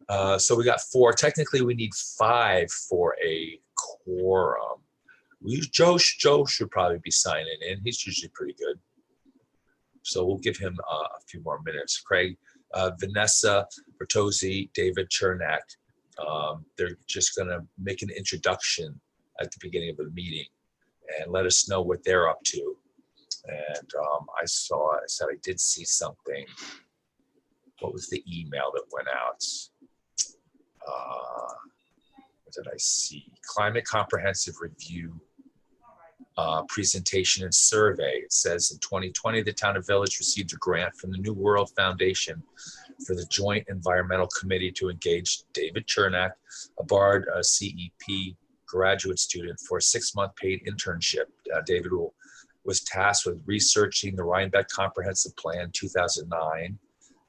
Yeah. So we got 4. Technically, we need 5 for a quorum. Joe should probably be signing in. He's usually pretty good. So we'll give him a few more minutes. Craig, Vanessa Bertozzi, David Chernak. They're just going to make an introduction at the beginning of the meeting and let us know what they're up to. And I said I did see something. What was the email that went out? What did I see? Climate Comprehensive Review presentation and survey. It says in 2020, the town of Village received a grant from the New World Foundation for the Joint Environmental Committee to engage David Chernak, a BARD CEP graduate student, for a 6-month paid internship. David was tasked with researching the Rhinebeck Comprehensive Plan 2009,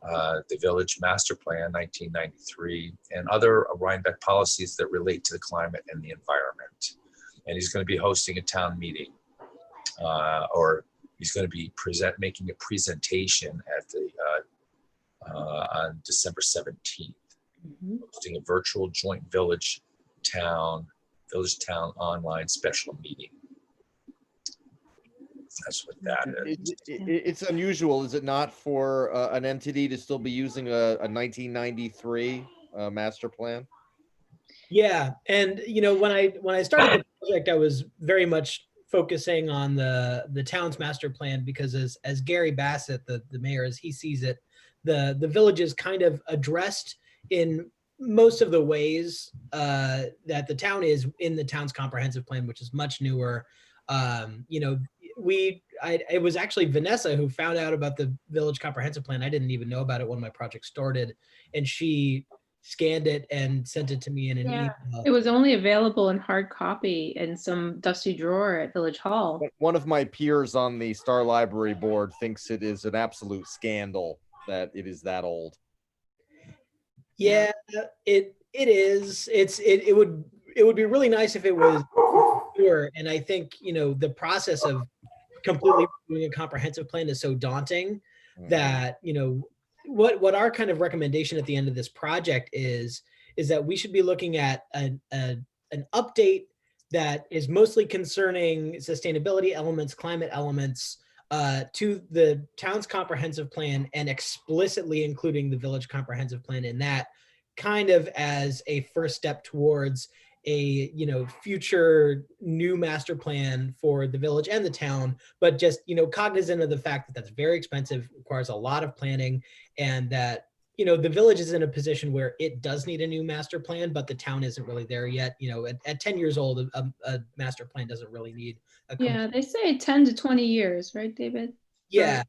the Village Master Plan 1993, and other Rhinebeck policies that relate to the climate and the environment. And he's going to be hosting a town meeting, or he's going to be making a presentation at the on December 17th, hosting a virtual joint village town online special meeting. That's what that is. It's unusual, is it not, for an entity to still be using a 1993 master plan? Yeah, and when I started the project, I was very much focusing on the town's master plan, because as Gary Bassett, the mayor, as he sees it, the village is kind of addressed in most of the ways that the town is in the town's comprehensive plan, which is much newer. It was actually Vanessa who found out about the village comprehensive plan. I didn't even know about it when my project started, and she scanned it and sent it to me in an email. It was only available in hard copy in some dusty drawer at Village Hall. One of my peers on the Star Library board thinks it is an absolute scandal that it is that old. Yeah, it is. It would be really nice if it was newer. And I think the process of completely doing a comprehensive plan is so daunting that what our kind of recommendation at the end of this project is that we should be looking at an update that is mostly concerning sustainability elements, climate elements, to the town's comprehensive plan, and explicitly including the village comprehensive plan in that, kind of as a first step towards a future new master plan for the village and the town, but just cognizant of the fact that that's very expensive, requires a lot of planning, and that the village is in a position where it does need a new master plan, but the town isn't really there yet. At 10 years old, a master plan doesn't really need a Yeah, they say 10 to 20 years, right, David? Yeah,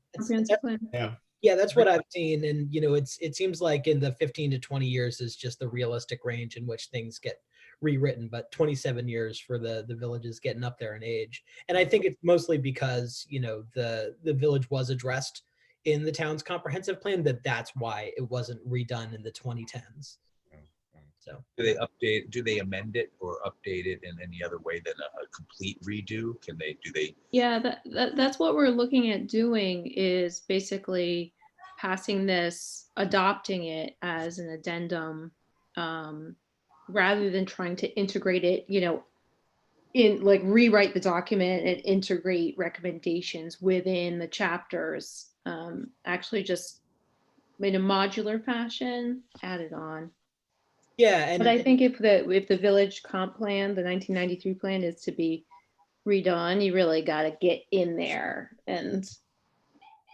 Yeah, that's what I've seen, and it seems like in the 15 to 20 years is just the realistic range in which things get rewritten, but 27 years for the villages getting up there in age. And I think it's mostly because the village was addressed in the town's comprehensive plan, that's why it wasn't redone in the 2010s. So do they amend it or update it in any other way than a complete redo? Do they? Yeah, that's what we're looking at doing, is basically passing this, adopting it as an addendum, rather than trying to integrate it, in like rewrite the document and integrate recommendations within the chapters. Actually just in a modular fashion, add it on. yeah, But I think if the village comp plan, the 1993 plan, is to be redone, you really got to get in there and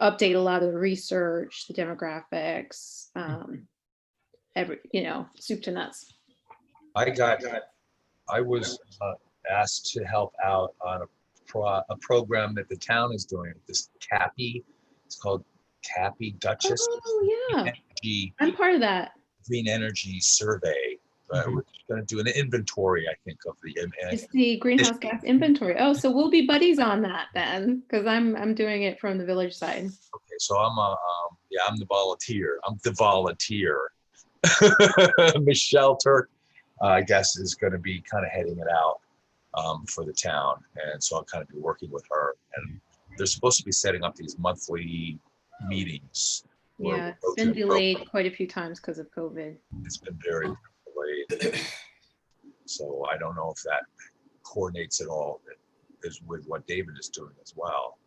update a lot of the research, the demographics, soup to nuts. I was asked to help out on a program that the town is doing. This CAPI, it's called CAPI Duchess. Oh yeah, I'm part of that. Green Energy Survey. We're going to do an inventory, I think, of the. It's the greenhouse gas inventory. Oh, so we'll be buddies on that then, because I'm doing it from the village side. Okay, so I'm the volunteer. Michelle Turk, I guess, is going to be kind of heading it out for the town, and so I'll kind of be working with her. And they're supposed to be setting up these monthly meetings we're Yeah, it's been approaching the delayed quite a few times because of COVID. It's been very delayed. So I don't know if that coordinates at all is with what David is doing as well.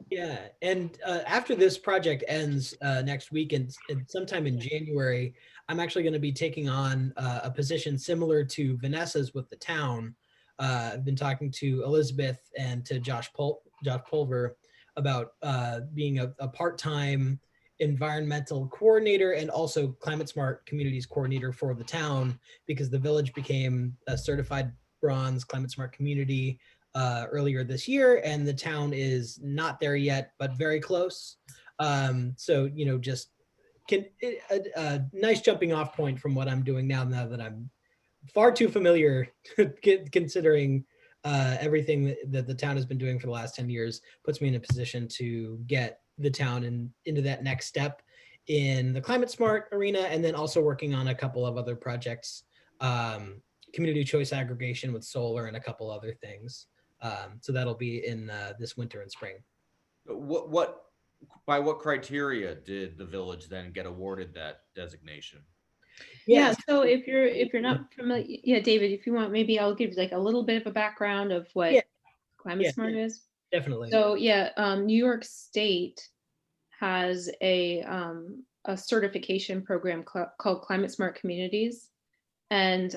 Yeah, and after this project ends next week and sometime in January, I'm actually going to be taking on a position similar to Vanessa's with the town. I've been talking to Elizabeth and to Josh Pulver about being a part-time environmental coordinator and also climate smart communities coordinator for the town, because the village became a certified bronze climate smart community earlier this year, and the town is not there yet, but very close. So, you know, just a nice jumping off point from what I'm doing now that I'm far too familiar considering everything that the town has been doing for the last 10 years, puts me in a position to get the town into that next step in the climate smart arena, and then also working on a couple of other projects, community choice aggregation with solar and a couple other things. So that'll be in this winter and spring. By what criteria did the village then get awarded that designation? Yeah, so if you're not familiar, yeah, David, if you want, maybe I'll give like a little bit of a background of what Climate Smart is. Definitely. So yeah, New York State has a certification program called Climate Smart Communities, and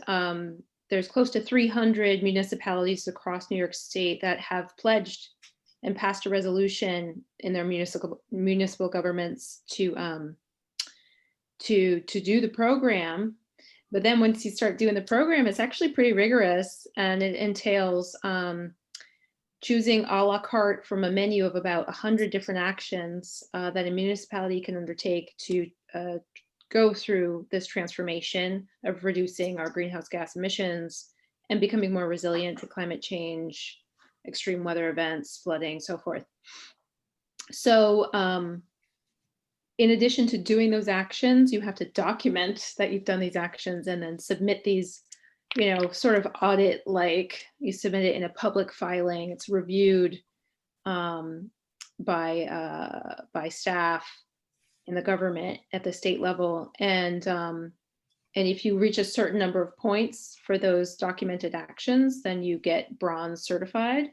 there's close to 300 municipalities across New York State that have pledged and passed a resolution in their municipal governments to do the program. But then once you start doing the program, it's actually pretty rigorous, and it entails choosing a la carte from a menu of about 100 different actions that a municipality can undertake to go through this transformation of reducing our greenhouse gas emissions and becoming more resilient to climate change, extreme weather events, flooding, so forth. So in addition to doing those actions, you have to document that you've done these actions and then submit these, you know, sort of audit, like you submit it in a public filing. It's reviewed by staff in the government at the state level. And if you reach a certain number of points for those documented actions, then you get bronze certified.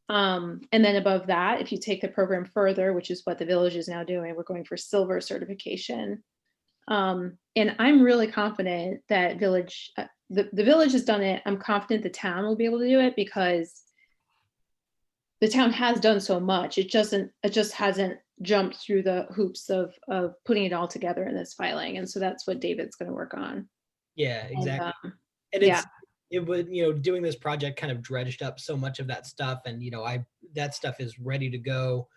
And then above that, if you take the program further, which is what the village is now doing, we're going for silver certification. And I'm really confident that the village has done it. I'm confident the town will be able to do it because the town has done so much. It just hasn't jumped through the hoops of putting it all together in this filing. And so that's what David's going to work on. Yeah, exactly. And it would, you know, doing this project kind of dredged up so much of that stuff. And, you know, that stuff is ready to go.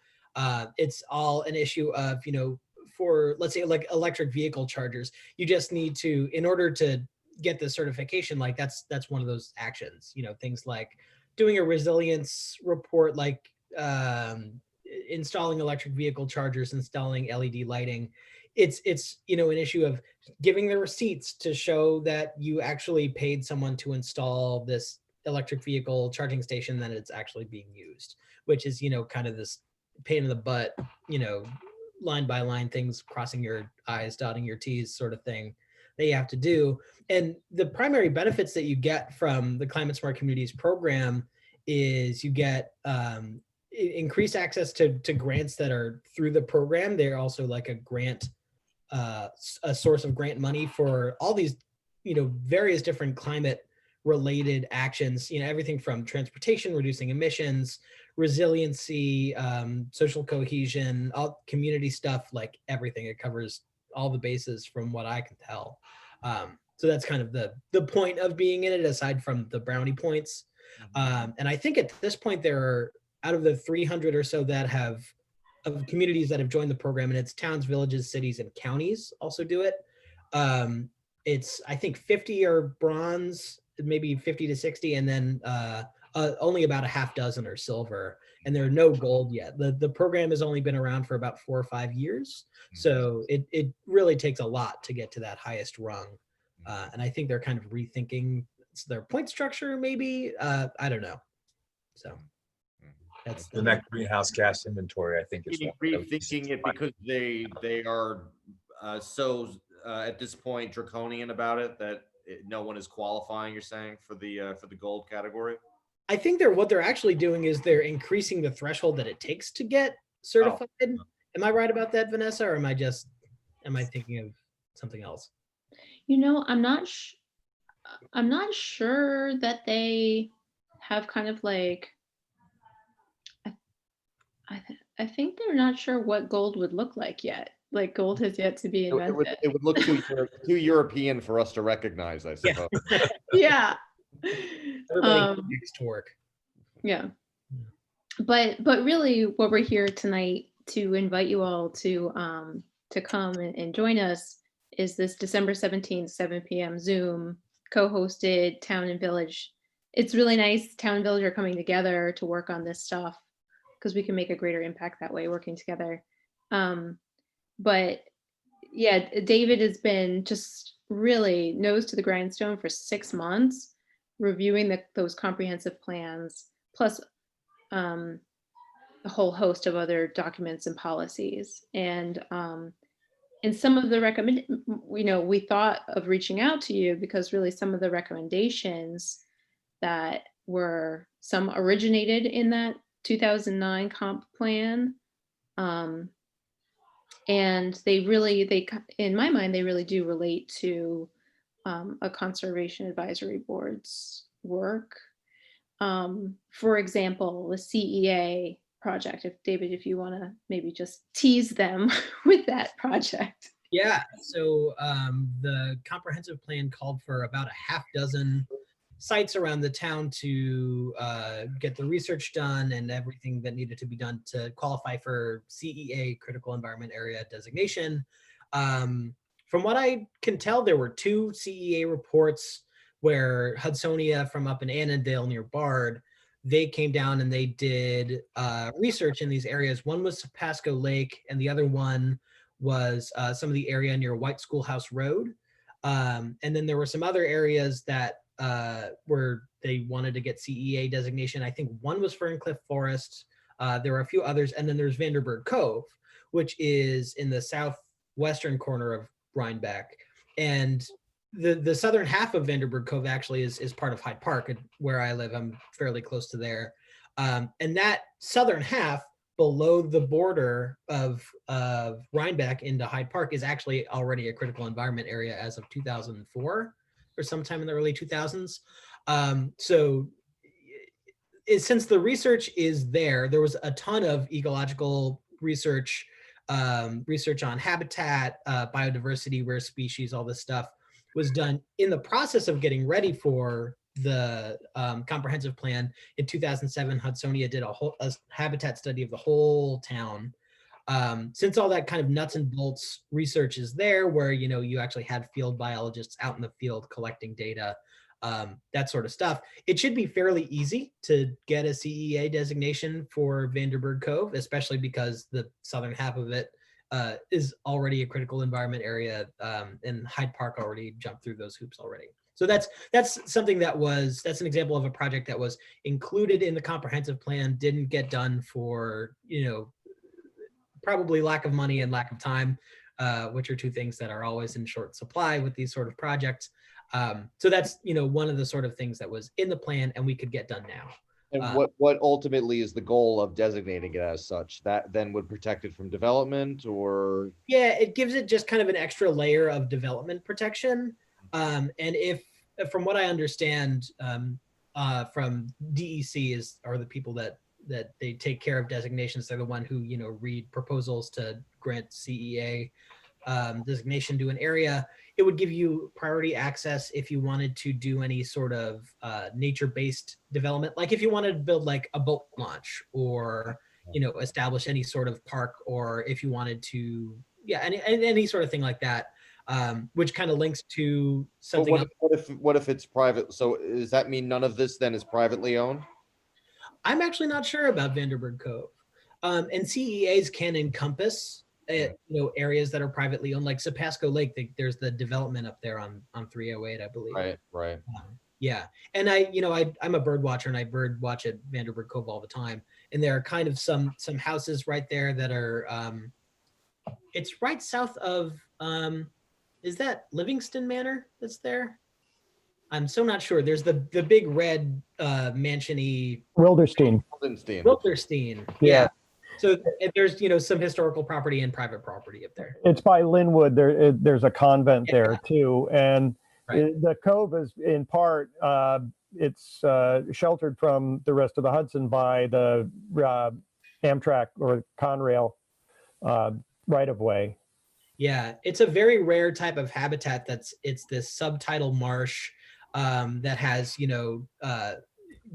It's all an issue of, you know, for, let's say, like electric vehicle chargers, you just need to, in order to get the certification, like that's one of those actions, you know, things like doing a resilience report, like installing electric vehicle chargers, installing LED lighting. It's you know, an issue of giving the receipts to show that you actually paid someone to install this electric vehicle charging station, that it's actually being used, which is, you know, kind of this pain in the butt, you know, line by line things, crossing your I's, dotting your T's sort of thing that you have to do. And the primary benefits that you get from the Climate Smart Communities program is you get increased access to grants that are through the program. They're also like a grant, a source of grant money for all these, you know, various different climate related actions, you know, everything from transportation, reducing emissions, resiliency, social cohesion, all community stuff, like everything. It covers all the bases from what I can tell. So that's kind of the point of being in it, aside from the brownie points. And I think at this point, there are, out of the 300 or so that have, of communities that have joined the program, and it's towns, villages, cities, and counties also do it. It's, I think 50 are bronze, maybe 50 to 60, and then only about a half dozen are silver, and there are no gold yet. The program has only been around for about 4 or 5 years. So it really takes a lot to get to that highest rung. And I think they're kind of rethinking their point structure, maybe. I don't know. So. That's The net greenhouse gas inventory, I think is one. Rethinking it because they are at this point draconian about it that no one is qualifying. You're saying for the gold category. I think what they're actually doing is they're increasing the threshold that it takes to get certified. Am I right about that, Vanessa, or am I thinking of something else? You know, I'm not sure that they have kind of like, I think they're not sure what gold would look like yet. Like gold has yet to be invented. It would look too European for us to recognize, I suppose. Yeah. Everybody needs to work. Yeah. But really what we're here tonight to invite you all to come and join us is this December 17th, 7 p.m. Zoom co-hosted Town and Village. It's really nice. Town and Village are coming together to work on this stuff because we can make a greater impact that way working together. But yeah, David has been just really nose to the grindstone for 6 months, reviewing those comprehensive plans, plus a whole host of other documents and policies. And some of the we thought of reaching out to you because really some of the recommendations that were, some originated in that 2009 comp plan. And they, in my mind, they really do relate to a conservation advisory board's work. For example, the CEA project, if you want to maybe just tease them with that project. Yeah, so the comprehensive plan called for about a half dozen sites around the town to get the research done and everything that needed to be done to qualify for CEA, critical environment area designation. From what I can tell, there were 2 CEA reports where Hudsonia from up in Annandale near Bard, they came down and they did research in these areas. One was Pasco Lake and the other one was some of the area near White Schoolhouse Road. And then there were some other areas that where they wanted to get CEA designation. I think one was Ferncliff Forest. There were a few others. And then there's Vanderburg Cove, which is in the southwestern corner of Rhinebeck. And the southern half of Vanderburg Cove actually is part of Hyde Park, where I live. I'm fairly close to there. And that southern half below the border of Rhinebeck into Hyde Park is actually already a critical environment area as of 2004 or sometime in the early 2000s. So since the research is there was a ton of ecological research, research on habitat, biodiversity, rare species, all this stuff was done in the process of getting ready for the comprehensive plan. In 2007, Hudsonia did a habitat study of the whole town. Since all that kind of nuts and bolts research is there, where you actually had field biologists out in the field collecting data, that sort of stuff, it should be fairly easy to get a CEA designation for Vanderburg Cove, especially because the southern half of it is already a critical environment area, and Hyde Park already jumped through those hoops already. So that's something that's an example of a project that was included in the comprehensive plan, didn't get done for probably lack of money and lack of time, which are 2 things that are always in short supply with these sort of projects. So that's one of the sort of things that was in the plan and we could get done now. And what ultimately is the goal of designating it as such? That then would protect it from development, or? Yeah, it gives it just kind of an extra layer of development protection. And if, from what I understand, from DEC are the people that they take care of designations. They're the one who read proposals to grant CEA designation to an area. It would give you priority access if you wanted to do any sort of nature-based development, like if you wanted to build like a boat launch or establish any sort of park, or if you wanted to any sort of thing like that, which kind of links to something else. What if it's private? So does that mean none of this then is privately owned? I'm actually not sure about Vanderburg Cove, and CEAs can encompass areas that are privately owned, like Sapasco Lake. There's the development up there on 308, I believe. Right. Yeah. And I'm a bird watcher, and I bird watch at Vanderbilt Cove all the time. And there are kind of some houses right there that are, it's right south of, is that Livingston Manor that's there? I'm so not sure. There's the big red mansion-y Wilderstein. Wilderstein. Yeah. So there's some historical property and private property up there. It's by Linwood. There's a convent Yeah. there too, and Right. the cove is in part it's sheltered from the rest of the Hudson by the Amtrak or Conrail right of way. Yeah, it's a very rare type of habitat. It's this subtidal marsh that has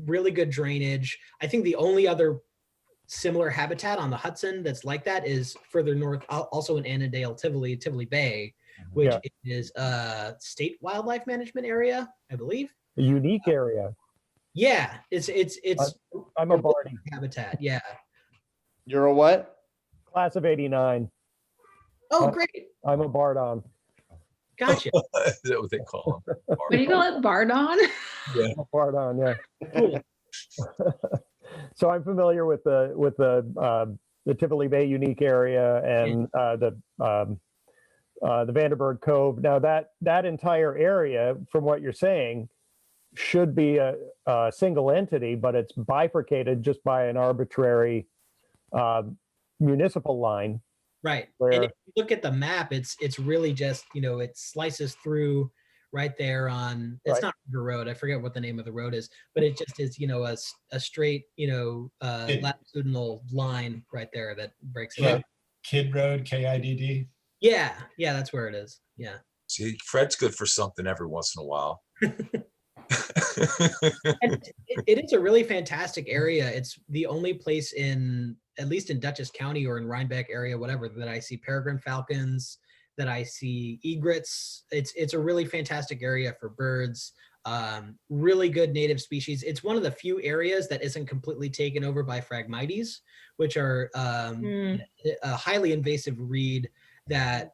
really good drainage. I think the only other similar habitat on the Hudson that's like that is further north, also in Annandale, Tivoli Bay, which is a state wildlife management area, I believe. A unique area. Yeah, it's I'm a Barty. habitat. Yeah. You're a what? Class of '89. Oh, great. I'm a Bardon. Gotcha. Is that what they call them? What do you call it? Bardon? Yeah. I'm a Bardon, yeah. Cool. So I'm familiar with the Tivoli Bay unique area and the Vanderbilt Cove. Now that entire area, from what you're saying, should be a single entity, but it's bifurcated just by an arbitrary municipal line. Right. Where, and if you look at the map, it's really just, it slices through right there on, it's Right. not River Road. I forget what the name of the road is, but it just is, a straight, latitudinal line right there that breaks it up. Kidd Road, KIDD. Yeah. Yeah. That's where it is. Yeah. See, Fred's good for something every once in a while. And it is a really fantastic area. It's the only place at least in Dutchess County or in Rhinebeck area, whatever, that I see peregrine falcons, that I see egrets. It's a really fantastic area for birds. Really good native species. It's one of the few areas that isn't completely taken over by Phragmites, which are a highly invasive reed that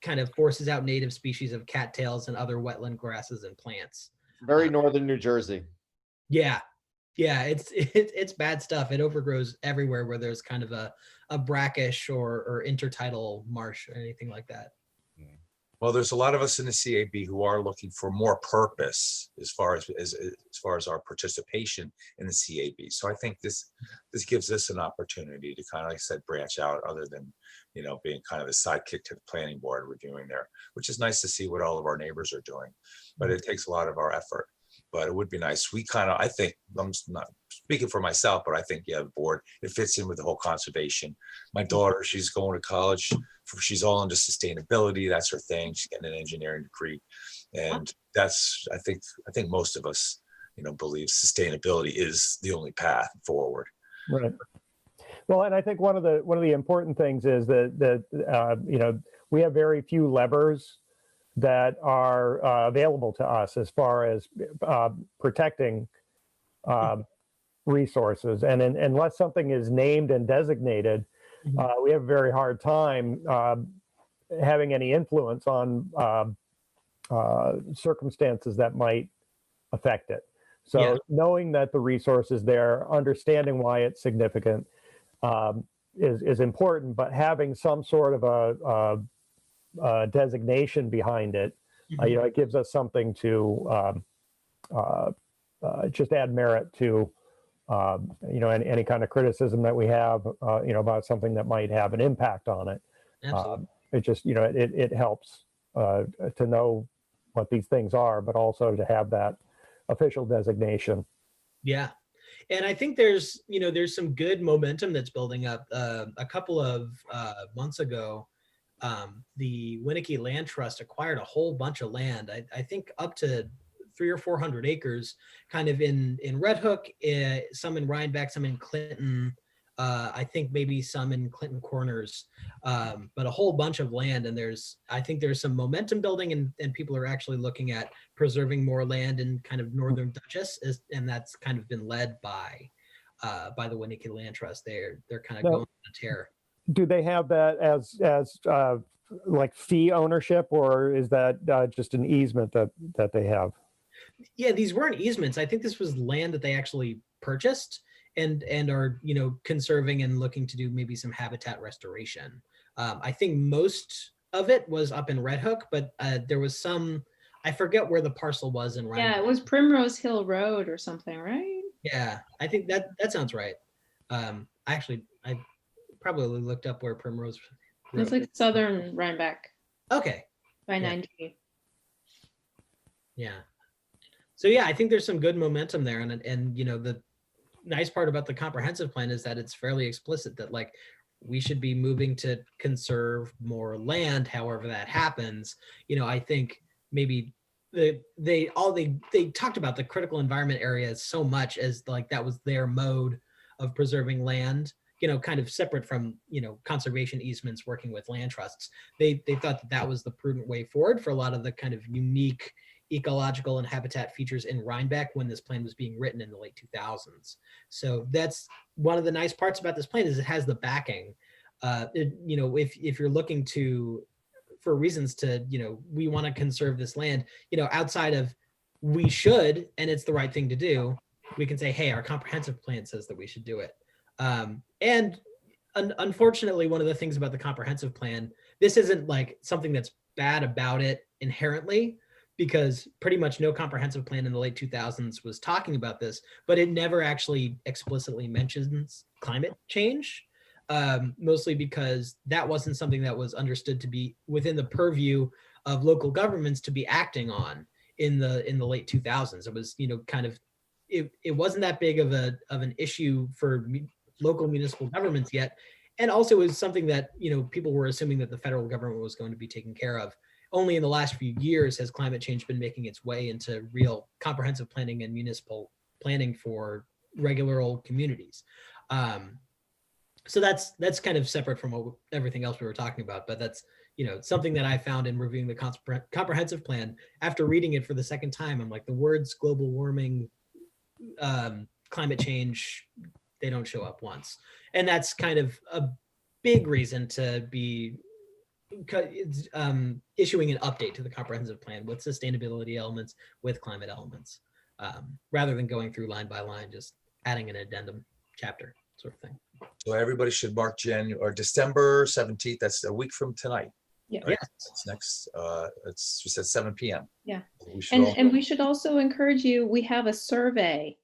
kind of forces out native species of cattails and other wetland grasses and plants. Very northern New Jersey. Yeah. Yeah, it's bad stuff. It overgrows everywhere where there's kind of a brackish or intertidal marsh or anything like that. Well, there's a lot of us in the CAB who are looking for more purpose as far as our participation in the CAB. So I think this gives us an opportunity to kind of, like I said, branch out, other than being kind of a sidekick to the planning board we're doing there, which is nice to see what all of our neighbors are doing. But it takes a lot of our effort. But it would be nice. I think, I'm not speaking for myself, but I think, the board, it fits in with the whole conservation. My daughter, she's going to college. She's all into sustainability. That's her thing. She's getting an engineering degree. And that's, I think most of us, believe sustainability is the only path forward. Right. Well, and I think one of the important things is that we have very few levers that are available to us as far as protecting resources. And unless something is named and designated, we have a very hard time having any influence on circumstances that might affect it. So knowing that the resource is there, understanding why it's significant is important, but having some sort of a designation behind it, it gives us something to just add merit to, any kind of criticism that we have, about something that might have an impact on it. It just, it helps to know what these things are, but also to have that official designation. Yeah. And I think there's some good momentum that's building up. A couple of months ago, the Winnicke Land Trust acquired a whole bunch of land. I think up to 300 or 400 acres, kind of in Red Hook, some in Rhinebeck, some in Clinton. I think maybe some in Clinton Corners, but a whole bunch of land. And I think there's some momentum building, and people are actually looking at preserving more land in kind of northern Dutchess, and that's kind of been led by the Winnicke Land Trust. They're kind of going on a tear. Do they have that as like fee ownership, or is that just an easement that they have? Yeah, these weren't easements. I think this was land that they actually purchased and are, you know, conserving and looking to do maybe some habitat restoration. I think most of it was up in Red Hook, but there was some, I forget where the parcel was in Rhinebeck. Yeah, it was Primrose Hill Road or something, right? Yeah, I think that sounds right. I probably looked up where Primrose It's Road. like southern Rhinebeck Okay, by Yeah. 90. yeah. So yeah, I think there's some good momentum there, and you know, the nice part about the comprehensive plan is that it's fairly explicit that like we should be moving to conserve more land, however that happens. You know, I think maybe they talked about the critical environment areas so much as like that was their mode of preserving land, you know, kind of separate from, you know, conservation easements working with land trusts. They thought that that was the prudent way forward for a lot of the kind of unique ecological and habitat features in Rhinebeck when this plan was being written in the late 2000s. So that's one of the nice parts about this plan is it has the backing. You know, if you're looking to, for reasons to, you know, we want to conserve this land, you know, outside of we should, and it's the right thing to do, we can say, hey, our comprehensive plan says that we should do it. And unfortunately, one of the things about the comprehensive plan, this isn't like something that's bad about it inherently, because pretty much no comprehensive plan in the late 2000s was talking about this, but it never actually explicitly mentions climate change, mostly because that wasn't something that was understood to be within the purview of local governments to be acting on in the late 2000s. It was, you know, kind of, it wasn't that big of an issue for local municipal governments yet. And also it was something that, you know, people were assuming that the federal government was going to be taking care of. Only in the last few years has climate change been making its way into real comprehensive planning and municipal planning for regular old communities. So that's kind of separate from everything else we were talking about, but that's, you know, something that I found in reviewing the comprehensive plan. After reading it for the second time, I'm like, the words global warming, climate change, they don't show up once. And that's kind of a big reason to be issuing an update to the comprehensive plan with sustainability elements, with climate elements, rather than going through line by line, just adding an addendum chapter sort of thing. So everybody should mark December 17th. That's a week from tonight. Yeah. Right? Yes. It's next, it's just at 7 p.m. Yeah. We should all- And we should also encourage you, we have a survey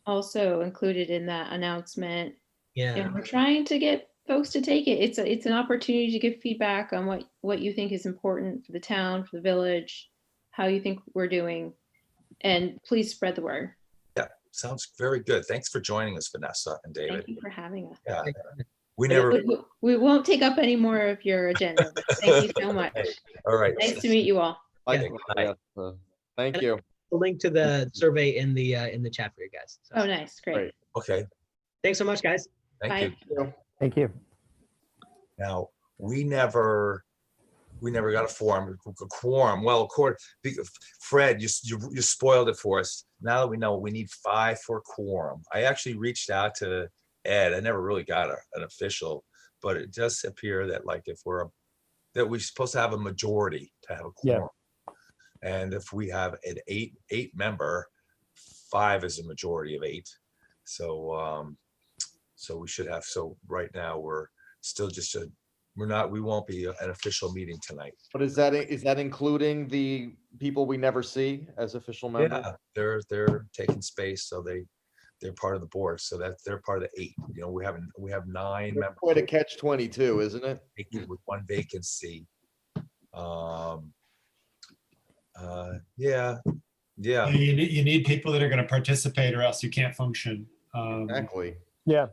also included in that announcement. Yeah. And we're trying to get folks to take it. It's an opportunity to give feedback on what you think is important for the town, for the village, how you think we're doing, and please spread the word. Yeah, sounds very good. Thanks for joining us, Vanessa and David. Thank you for having us. Yeah, we won't take up any more of your agenda. But thank you so much. All right. Nice to meet you all. Like, Yeah. yeah, thank you. The link to the survey in the chat for you guys. So, Oh, nice. Great. Great. Okay, thanks so much, guys. thank Bye. you. Thank you. Now, we never got a quorum. Well, Fred, you spoiled it for us. Now that we know we need 5 for a quorum. I actually reached out to Ed. I never really got an official, but it does appear that like if we're supposed to have a majority to have a quorum. And if we have an eight member, 5 is a majority of 8. So so we should have, so right now we're still just we won't be an official meeting tonight. But is that including the people we never see as official members? Yeah, they're taking space, so they're part of the board, so that they're part of the 8. You know, we have 9 members. Quite a catch-22, isn't it? With 1 vacancy. Yeah. You need people that are going to participate or else you can't function. Exactly. Yeah.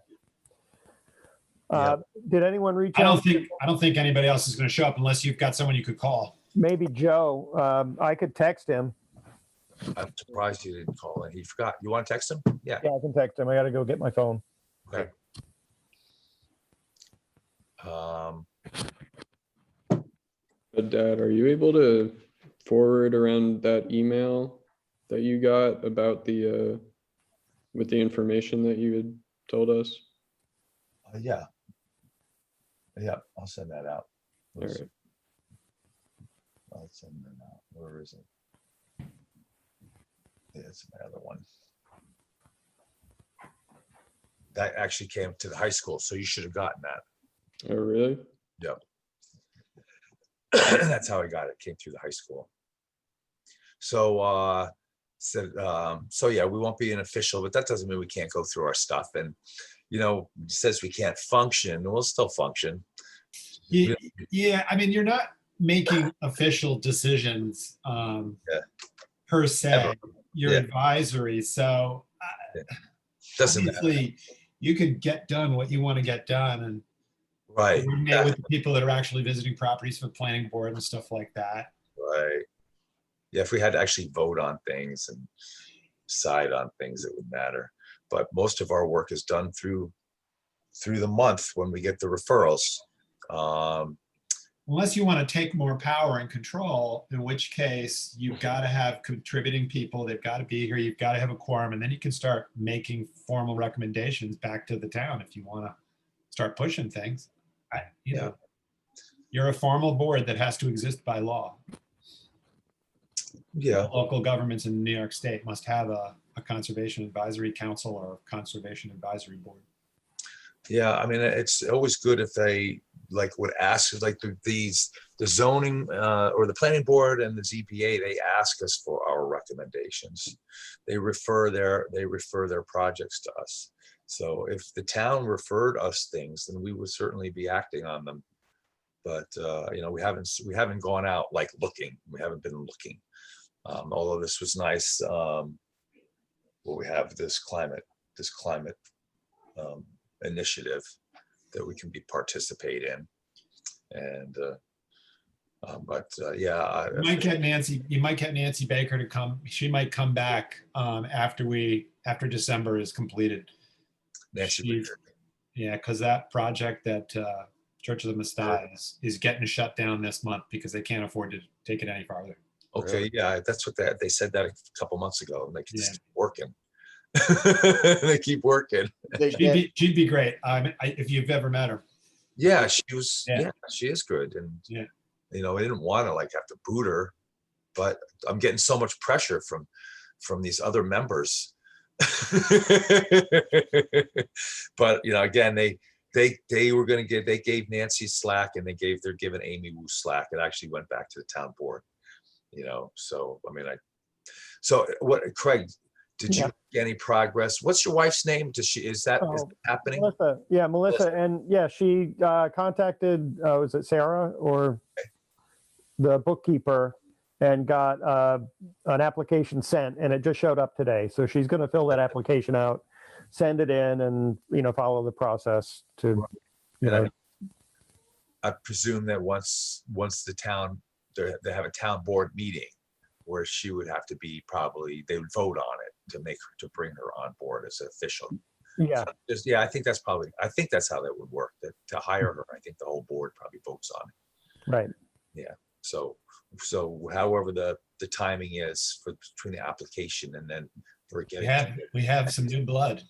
Did anyone reach I out? don't think anybody else is going to show up unless you've got someone you could call. Maybe Joe. I could text him. I'm surprised you didn't call in. He forgot. You want to text him? Yeah. Yeah, I can text him. I got to go get my phone. Okay. But Dad, are you able to forward around that email that you got about the with the information that you had told us? Yeah. I'll send that out. All right. I'll send that out. Where is it? There's another one. That actually came to the high school, so you should have gotten that. Oh, really? Yep. That's how I got it. Came through the high school. So so yeah, we won't be an official, but that doesn't mean we can't go through our stuff. And it says we can't function. We'll still function. Yeah, I mean, you're not making official decisions per se. Ever. You're Yeah. advisory, so Doesn't matter. obviously you can get done what you want to get done, and Right. coordinate with the people that are actually visiting properties for the planning board and stuff like that. Right. Yeah, if we had to actually vote on things and decide on things, it would matter. But most of our work is done through the month when we get the referrals. Unless you want to take more power and control, in which case you've got to have contributing people. They've got to be here. You've got to have a quorum, and then you can start making formal recommendations back to the town if you want to start pushing things. You're a formal board that has to exist by law. Yeah. Local governments in New York State must have a conservation advisory council or conservation advisory board. Yeah, I mean, it's always good if they would ask, like the zoning or the planning board and the ZBA, they ask us for our recommendations. They refer their projects to us. So if the town referred us things, then we would certainly be acting on them. But we haven't gone out looking. We haven't been looking. Although this was nice. We have this climate initiative that we can participate in, and yeah, You might get Nancy Baker to come. She might come back after December is completed. Nancy Baker. Yeah, because that project that Church of the Messiah is getting shut down this month because they can't afford to take it any farther. Okay, yeah, that's what they said that a couple months ago, and they just keep working. They keep working. She'd be great. If you've ever met her. Yeah, she was. Yeah, she is good, and yeah, I didn't want to have to boot her, but I'm getting so much pressure from these other members. But again, they were going to they gave Nancy slack, and they're giving Amy Wu slack. It actually went back to the town board. So I mean, so what, Craig? Did you get any progress? What's your wife's name? Is that happening? Melissa. Yeah, Melissa. And yeah, she contacted, was it Sarah or the bookkeeper, and got an application sent, and it just showed up today. So she's going to fill that application out, send it in, and follow the process to, I presume that once the town, they have a town board meeting where she would have to be they would vote on it to bring her on board as an official. Yeah. So I think that's how that would work. That to hire her, I think the whole board probably votes on it. Right. Yeah. So however the timing is between the application and then for getting we have some new blood.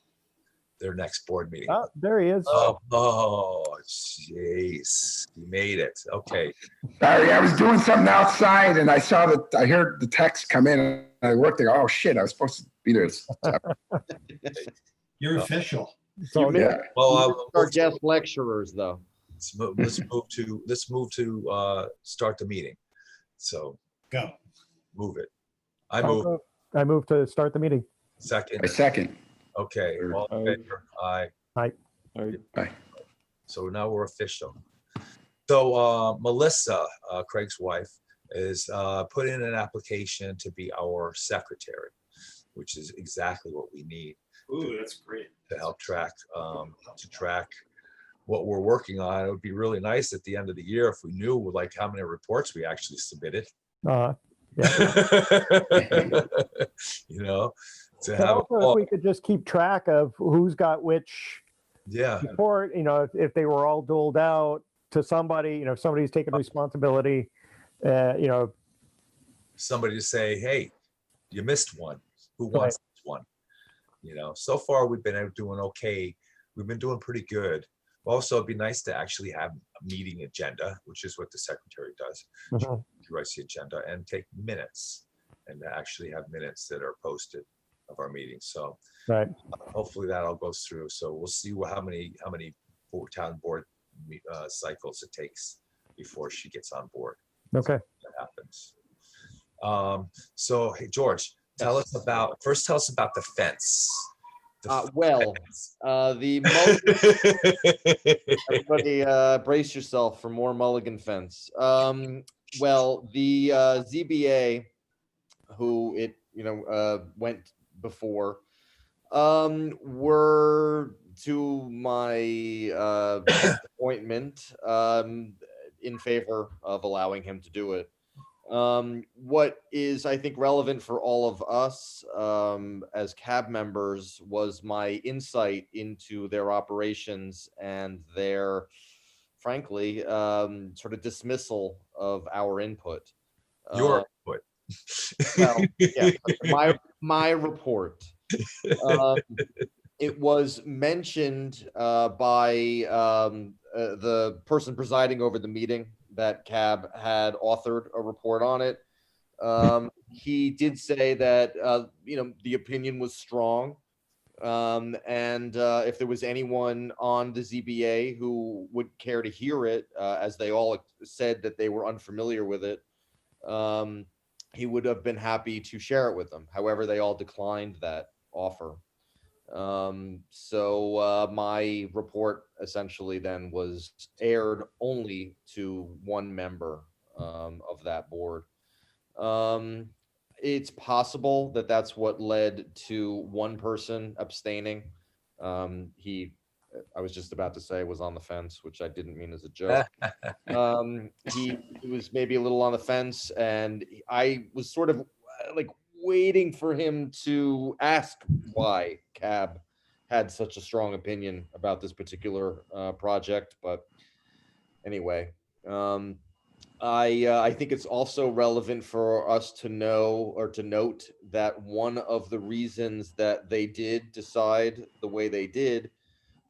Their next board meeting. Oh, there he is. Oh, jeez, you made it. Okay. Barry, I was doing something outside and I heard the text come in and I worked there. Oh shit, I was supposed to be there. You're official. So Yeah. Well, Our guest lecturers, though. let's move to start the meeting. So Go. move it. I move to start the meeting. Second. A second. Okay. All in favor? Aye. Aye. Aye. So now we're official. So Melissa, Craig's wife, is put in an application to be our secretary, which is exactly what we need. Ooh, that's great. To help track what we're working on. It would be really nice at the end of the year if we knew how many reports we actually submitted. Yeah. To have also, if we could just keep track of who's got which report, if they were all doled out to somebody, if somebody's taking responsibility, somebody to say, hey, you missed one. Who wants this one? So far we've been doing okay. We've been doing pretty good. Also, it'd be nice to actually have a meeting agenda, which is what the secretary does. Mm-hmm. She writes the agenda and take minutes. and to actually have minutes that are posted of our meetings. So Right. hopefully that all goes through. So we'll see how many town board cycles it takes before she gets on board. Okay. That happens. So hey, George, tell us about the fence. The everybody brace yourself for more mulligan fence. Well, the ZBA, who it went before, were, to my disappointment, in favor of allowing him to do it. What is, I think, relevant for all of us as CAB members was my insight into their operations and their, frankly, sort of dismissal of our input. Your input. Well, yeah, my report. It was mentioned by the person presiding over the meeting that CAB had authored a report on it. He did say that the opinion was strong, and if there was anyone on the ZBA who would care to hear it, as they all said that they were unfamiliar with it, he would have been happy to share it with them. However, they all declined that offer. So my report essentially then was aired only to one member of that board. It's possible that that's what led to one person abstaining. I was just about to say was on the fence, which I didn't mean as a joke. He was maybe a little on the fence, and I was sort of like waiting for him to ask why CAB had such a strong opinion about this particular project. But anyway, I think it's also relevant for us to know or to note that one of the reasons that they did decide the way they did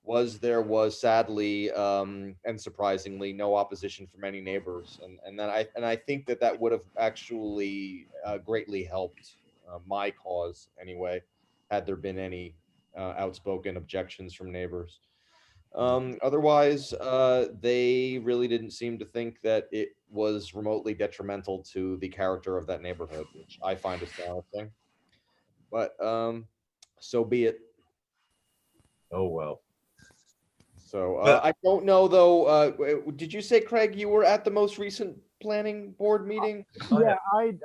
was there was sadly and surprisingly no opposition from any neighbors, and I think that would have actually greatly helped my cause anyway, had there been any outspoken objections from neighbors. Otherwise, they really didn't seem to think that it was remotely detrimental to the character of that neighborhood, which I find astonishing. But so be it. Oh well. So I don't know though. Did you say, Craig, you were at the most recent planning board meeting? Yeah,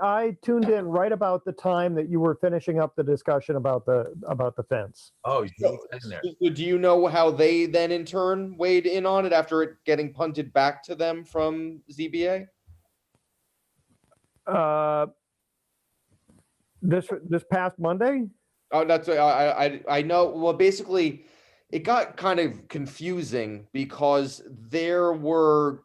I tuned in right about the time that you were finishing up the discussion about the fence. Oh, So do you know how they then in turn weighed in on it after it getting punted back to them from ZBA? This past Monday? Oh, that's I know. Well, basically, it got kind of confusing because there were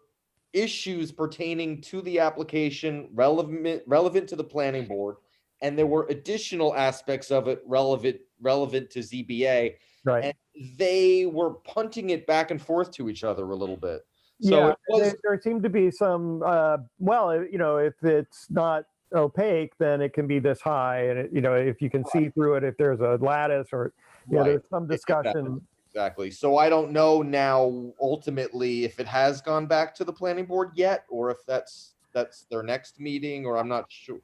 issues pertaining to the application relevant to the planning board, and there were additional aspects of it relevant to ZBA, Right. and they were punting it back and forth to each other a little bit. So Yeah, it was, there seemed to be some. Well, if it's not opaque, then it can be this high, and if you can see through it, if there's a lattice or there's some discussion. Exactly. So I don't know now ultimately if it has gone back to the planning board yet, or if that's their next meeting, or I'm not sure.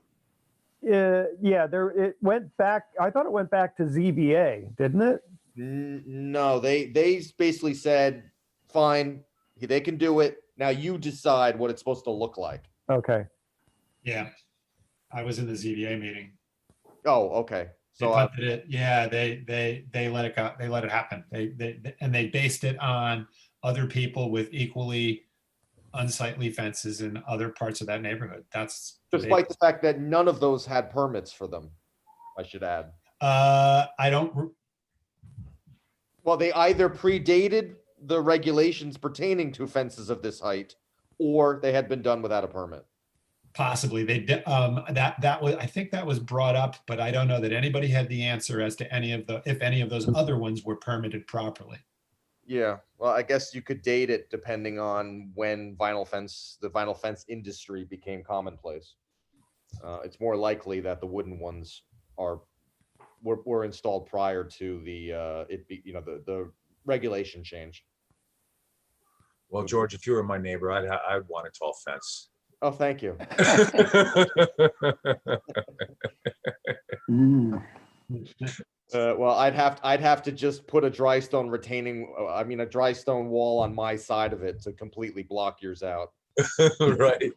Yeah, it went back. I thought it went back to ZBA, didn't it? No, they basically said, fine, they can do it. Now you decide what it's supposed to look like. Okay. Yeah, I was in the ZBA meeting. Oh, okay. They So punted it. Yeah, they let it go. They let it happen. They based it on other people with equally unsightly fences in other parts of that neighborhood. That's despite the fact that none of those had permits for them, I should add. I don't. Well, they either predated the regulations pertaining to fences of this height, or they had been done without a permit. Possibly they did. That was, I think that was brought up, but I don't know that anybody had the answer as to if any of those other ones were permitted properly. Yeah, well, I guess you could date it depending on when the vinyl fence industry became commonplace. It's more likely that the wooden ones were installed prior to the the regulation change. Well, George, if you were my neighbor, I'd want a tall fence. Oh, thank you. Mm. Well, I'd have to just put a dry stone a dry stone wall on my side of it to completely block yours out. Right.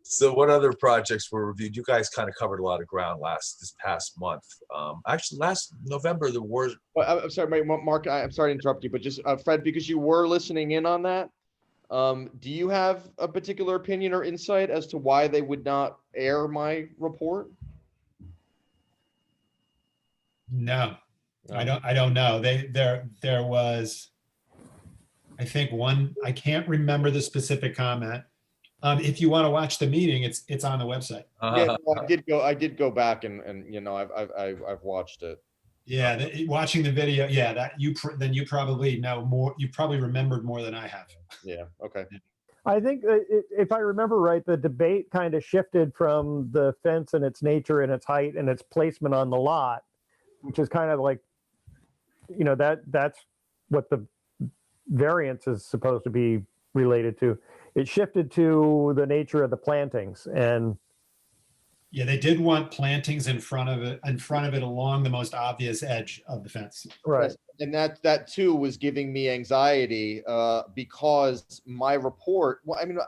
So what other projects were reviewed? You guys kind of covered a lot of ground this past month. Actually, last November, the war. Well, I'm sorry, Mark, I'm sorry to interrupt you, but just Fred, because you were listening in on that, do you have a particular opinion or insight as to why they would not air my report? No, I don't know. There was, I think I can't remember the specific comment. If you want to watch the meeting, it's on the website. Yeah, no, I did go back and I've watched it. Yeah, watching the video. Yeah, that then you probably know more. You probably remembered more than I have. Yeah. Okay. I think if I remember right, the debate kind of shifted from the fence and its nature and its height and its placement on the lot, which is kind of like, that's what the variance is supposed to be related to. It shifted to the nature of the plantings, and yeah, they did want plantings in front of it along the most obvious edge of the fence. right. Yes, and that too was giving me anxiety because my report. Well, I mean,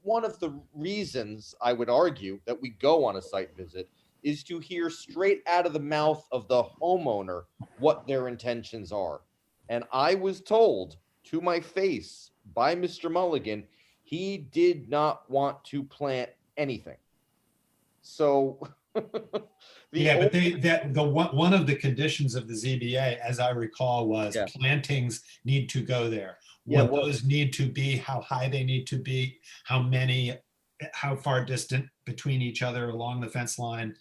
one of the reasons I would argue that we go on a site visit is to hear straight out of the mouth of the homeowner what their intentions are. And I was told to my face by Mr. Mulligan, he did not want to plant anything. So one of the conditions of the ZBA, as I recall, was plantings need to go there. What those need to be, how high they need to be, how far distant between each other along the fence line.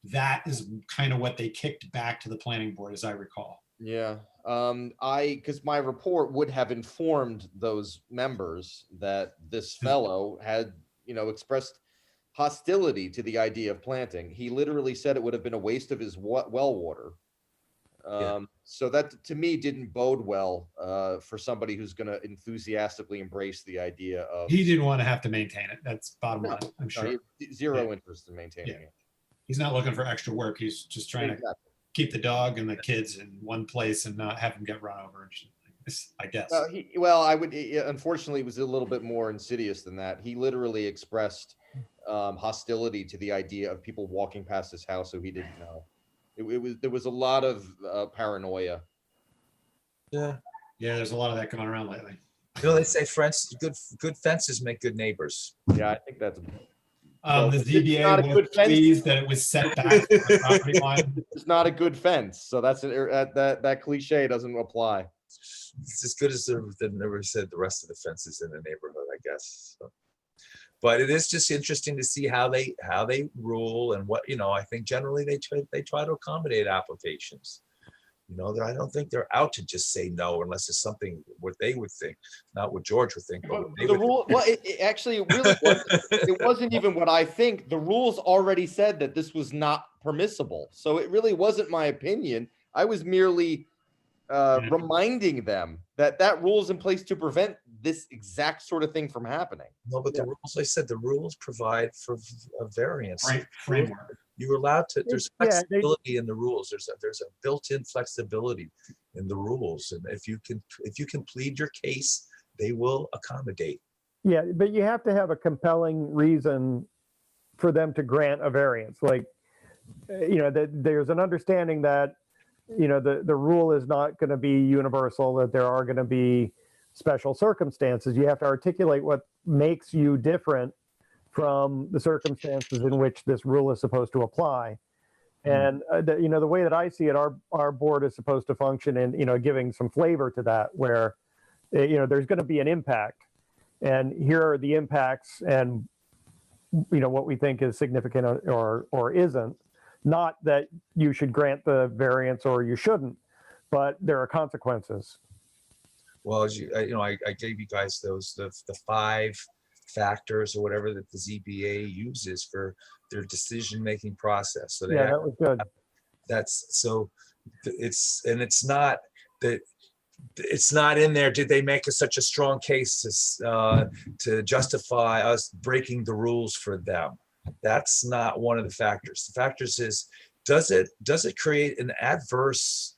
That is kind of what they kicked back to the planning board, as I recall. Yeah. Because my report would have informed those members that this fellow had, expressed hostility to the idea of planting. He literally said it would have been a waste of his well water. So that to me didn't bode well for somebody who's going to enthusiastically embrace the idea of. He didn't want to have to maintain it. That's bottom line. I'm sure. Zero interest in maintaining it. He's not looking for extra work. He's just trying to keep the dog and the kids in one place and not have them get run over, I guess. Unfortunately, it was a little bit more insidious than that. He literally expressed hostility to the idea of people walking past his house who he didn't know. There was a lot of paranoia. Yeah, there's a lot of that going around lately. They say good fences make good neighbors. Yeah, I think that's. The ZBA was pleased that it was set back from the property line. It's not a good fence, so that cliche doesn't apply. It's as good as the never said the rest of the fences in the neighborhood, I guess. So. But it is just interesting to see how they rule and what I think generally they try to accommodate applications. I don't think they're out to just say no unless it's something what they would think, not what George would think. But the rule, it actually really it wasn't even what I think. The rules already said that this was not permissible, so it really wasn't my opinion. I was merely reminding them that rule is in place to prevent this exact sort of thing from happening. No, but the rules, I said, the rules provide for a variance. Framework. You're allowed to. There's flexibility in the rules. There's a built-in flexibility in the rules, and if you can plead your case, they will accommodate. Yeah, but you have to have a compelling reason for them to grant a variance. Like, there's an understanding that the rule is not going to be universal, that there are going to be special circumstances. You have to articulate what makes you different from the circumstances in which this rule is supposed to apply. And the way that I see it, our board is supposed to function in giving some flavor to that, where there's going to be an impact, and here are the impacts, and what we think is significant or isn't. Not that you should grant the variance or you shouldn't, but there are consequences. Well, as I gave you guys the 5 factors or whatever that the ZBA uses for their decision-making process. So they Yeah, that was good. that's so it's not that it's not in there. Did they make such a strong case to justify us breaking the rules for them? That's not one of the factors. The factors is, does it create any adverse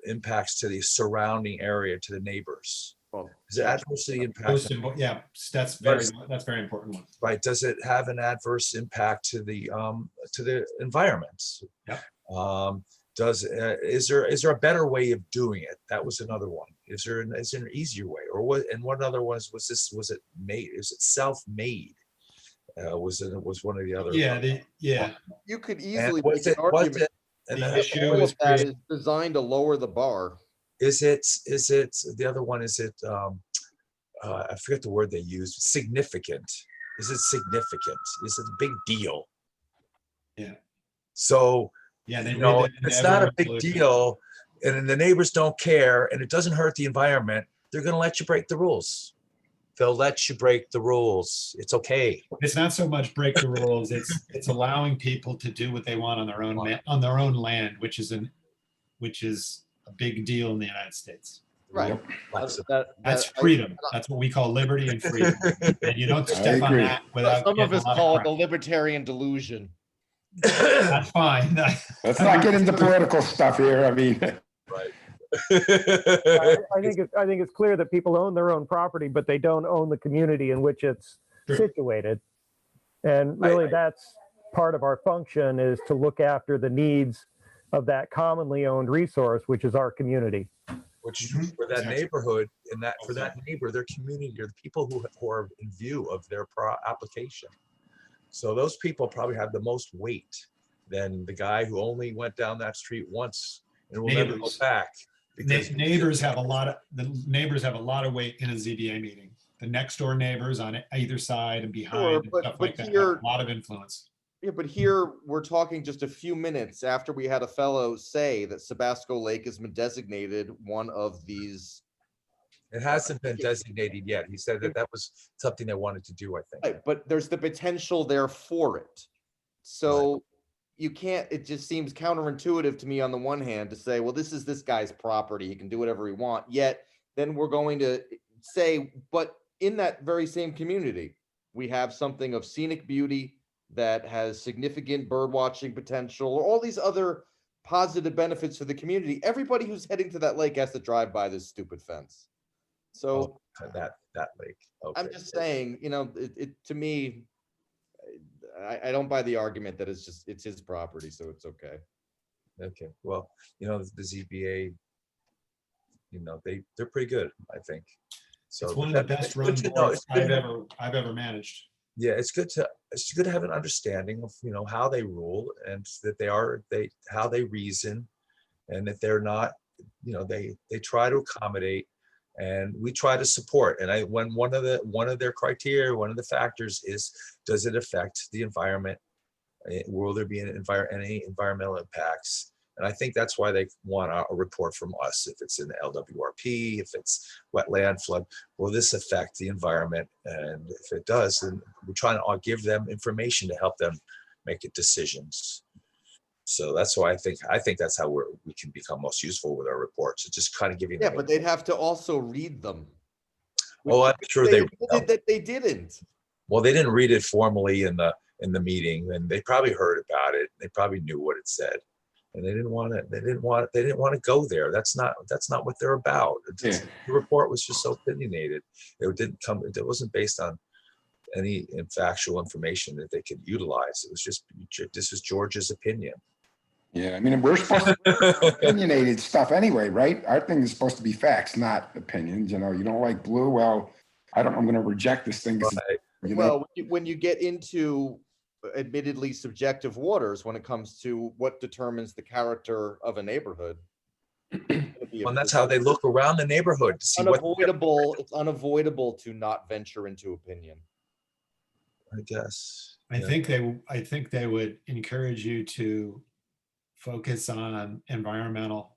impacts to the surrounding area, to the neighbors? Well, Is it adversely impact? Yeah, that's very important one. Right. Does it have an adverse impact to the environment? Yep. Is there a better way of doing it? That was another one. Is there an easier way? Or what? And what other ones was this? Was it made? Is it self-made? Was one of the other? Yeah. you could And easily was make an it? Was argument it? And The then issue all is of that created- is designed to lower the bar. is it the other one? Is it? I forget the word they used. Significant. Is it significant? Is it a big deal? Yeah. So Yeah, they you know, read that if it's into not a every big resolution. deal, and the neighbors don't care, and it doesn't hurt the environment, they're going to let you break the rules. They'll let you break the rules. It's okay. It's not so much break the rules. It's allowing people to do what they want on their own land, which is a big deal in the United States. Right. That's freedom. That's what we call liberty and freedom. And you don't I step on agree. that without. Some of getting us a lot call it crap. the libertarian delusion. That's fine. Let's not get into political stuff here. I mean, I think it's clear that people own their own property, but they don't own the community in which it's Sure. situated. And really, that's part of our function, is to look after the needs of that commonly owned resource, which is our community. Which Mhm. for that Exactly. neighborhood and that for that neighbor, their community, or the people who are in view of their application. So those people probably have the most weight than the guy who only went down that street once and will never go Neighbors. back. Neighbors have a lot of weight in a ZBA meeting. The next door neighbors on either side and behind Sure, and but- stuff but like that have here- a lot of influence. Yeah, but here we're talking just a few minutes after we had a fellow say that Sabasco Lake has been designated one of these. It hasn't been designated yet. He said that was something they wanted to do, I think. Right, but there's the potential there for it. So you can't, it just seems counterintuitive to me on the one hand to say, well, this is this guy's property, he can do whatever he wants. Yet then we're going to say, but in that very same community, we have something of scenic beauty that has significant bird watching potential, or all these other positive benefits for the community. Everybody who's heading to that lake has to drive by this stupid fence. So That lake. Okay. I'm just saying, it to me, I don't buy the argument that it's his property, so it's okay. Okay. Well, the ZBA, they're pretty good, I think. So It's one of the best run good to know. boards It's good I've ever managed. Yeah, it's good to have an understanding of how they rule, and that how they reason, and that they're not, they try to accommodate, and we try to support. And when one of their criteria, one of the factors is, does it affect the environment? Will there be any environmental impacts? And I think that's why they want a report from us. If it's in the LWRP, if it's wetland flood, will this affect the environment? And if it does, then we're trying to give them information to help them make decisions. So that's why I think that's how we can become most useful with our reports. It's just kind of giving Yeah, them. but they'd have to also read them. Oh, I'm sure they admitted that they didn't. Well, they didn't read it formally in the meeting, and they probably heard about it. They probably knew what it said, and they didn't want to go there. That's not what they're about. The report was just so opinionated. It wasn't based on any factual information that they could utilize. It was just, this is George's opinion. yeah, I mean, we're supposed to do opinionated stuff anyway, right? Our thing is supposed to be facts, not opinions. You don't like blue? Well, I'm going to reject this thing. 'cause, Well, when you get into admittedly subjective waters, when it comes to what determines the character of a neighborhood, And that's how they look around the neighborhood to see it's unavoidable to not venture into opinion. I guess. I think they would encourage you to focus on environmental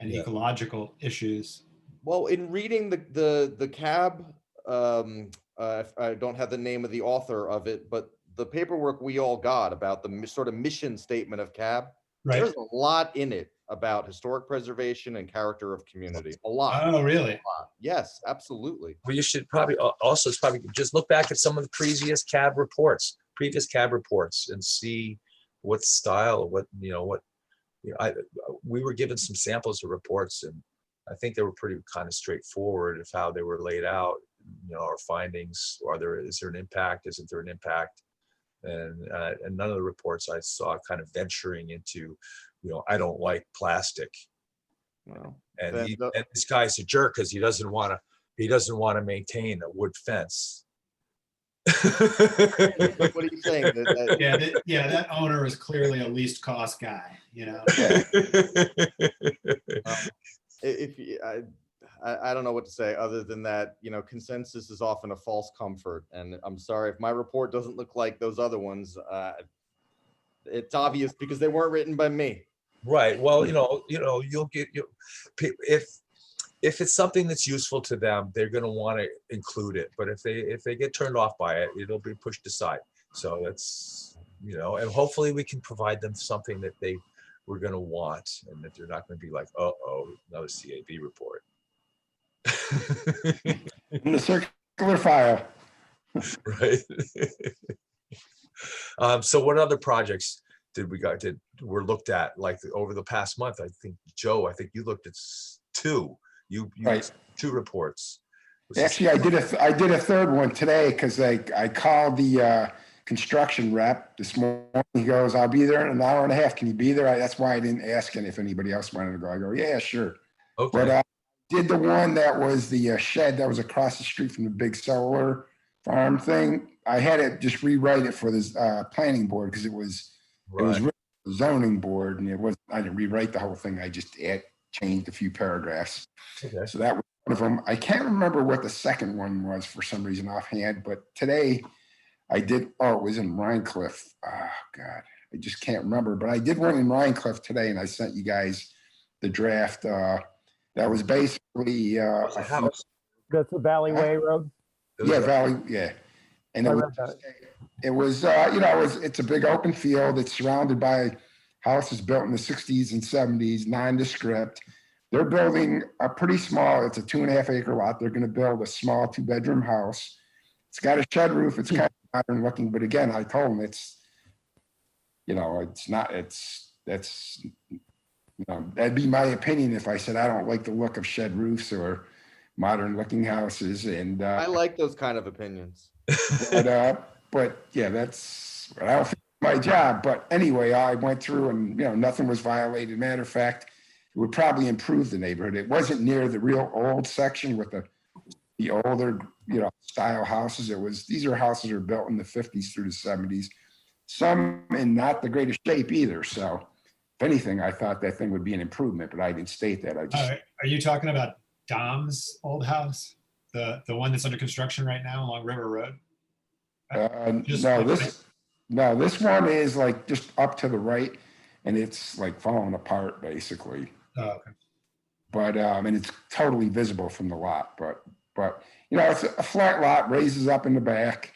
and ecological issues. Well, in reading the CAB I don't have the name of the author of it, but the paperwork we all got about the sort of mission statement of CAB, Right. there's a lot in it about historic preservation and character of community. A lot. Oh, really? A lot. Yes, absolutely. Well, you should probably also it's probably just look back at some of the previous CAB reports, and see what style, what we were given some samples of reports, and I think they were pretty kind of straightforward of how they were laid out. Our findings. Is there an impact? Isn't there an impact? And none of the reports I saw kind of venturing into, I don't like plastic. Well, And this guy's a jerk because he doesn't want to maintain a wood fence. what are you saying? That owner is clearly a least cost guy. I don't know what to say other than that, consensus is often a false comfort. And I'm sorry if my report doesn't look like those other ones. It's obvious because they weren't written by me. Right. Well, you'll get if it's something that's useful to them, they're going to want to include it. But if they get turned off by it, it'll be pushed aside. So that's and hopefully we can provide them something that they were going to want, and that they're not going to be like, oh, another CAB report. In the circular file. Right. So what other projects were looked at like over the past month? I think Joe, you looked at two. You Right. Two reports. Actually, I did a third one today because I called the construction rep this morning. He goes, "I'll be there in an hour and a half. Can you be there?" That's why I didn't ask him if anybody else wanted to go. I go, "Yeah, sure." Okay. But did the one that was the shed that was across the street from the big solar farm thing. I had to just rewrite it for this planning board because it was written for the zoning board, and I didn't rewrite the whole thing. I just changed a few paragraphs. Okay. So that was one of them. I can't remember what the second one was for some reason offhand, but today I did. Oh, it was in Rhinecliff. Oh God, I just can't remember. But I did one in Rhinecliff today, and I sent you guys the draft. That was basically a house. That's the Valley Way Road. Yeah, Valley. Yeah, and it was it's a big open field. It's surrounded by houses built in the 60s and 70s, nondescript. They're building a pretty small. It's a 2.5 acre lot. They're going to build a small 2-bedroom house. It's got a shed roof. It's kind of modern looking, but again, I told them it's not. That'd be my opinion if I said I don't like the look of shed roofs or modern looking houses. And I like those kind of opinions. But yeah, that's I don't think it's my job. But anyway, I went through and nothing was violated. Matter of fact, it would probably improve the neighborhood. It wasn't near the real old section with the older style houses. These are houses that are built in the 50s through the 70s. Some in not the greatest shape either. So if anything, I thought that thing would be an improvement, but I didn't state that. Are you talking about Dom's old house, the one that's under construction right now along River Road? This one is like just up to the right, and it's like falling apart basically. Oh, okay. But and it's totally visible from the lot. But it's a flat lot, raises up in the back.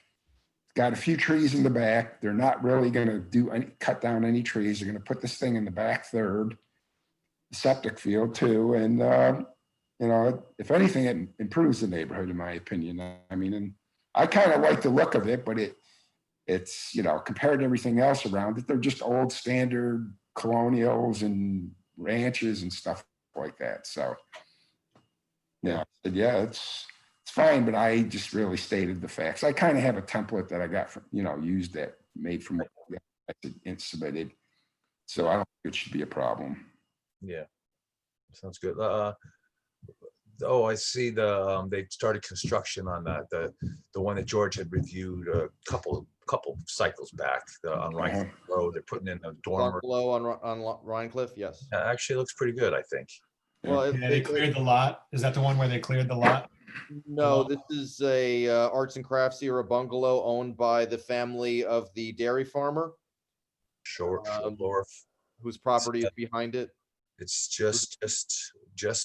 It's got a few trees in the back. They're not really going to cut down any trees. They're going to put this thing in the back third, septic field too, and if anything, it improves the neighborhood in my opinion. I mean, and I kind of like the look of it, but it's compared to everything else around it, they're just old standard colonials and ranches and stuff like that. So yeah, it's fine, but I just really stated the facts. I kind of have a template that I got from used that made from what I submitted, so I don't think it should be a problem. Yeah, sounds good. I see they started construction on the one that George had reviewed a couple cycles back on Rhinecliff Road. They're putting in a dormer below on Rhinecliff. Yes. Actually, it looks pretty good, I think. Well, they cleared the lot. Is that the one where they cleared the lot? No, this is a arts and crafts or a bungalow owned by the family of the dairy farmer. Sure. Whose property is behind it. It's just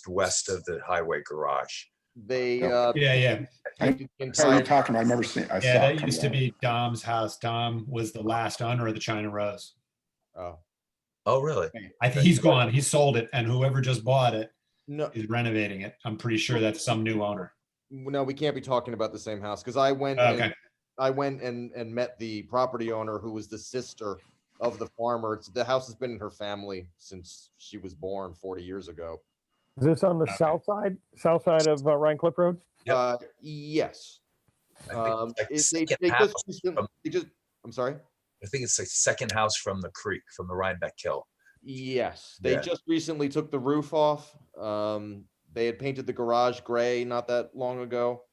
west of the highway garage. They Yep. Yeah. painted the Oh, you're entire. talking about, I never seen, I saw. Yeah, that it come used to down. be Dom's house. Dom was the last owner of the China Rose. Oh, Oh, really? I think he's gone. He sold it, and whoever just bought it no, is renovating it. I'm pretty sure that's some new owner. no, we can't be talking about the same house because I went Okay. and met the property owner who was the sister of the farmer. The house has been in her family since she was born 40 years ago. Is this on the Okay. south side of Rhine Cliff Road? Yep. Yes. I think it's like They second house just I'm sorry. I think it's like second house from the creek, from the Rhinebeck Hill. Yes, they Yeah. just recently took the roof off. They had painted the garage gray not that long ago.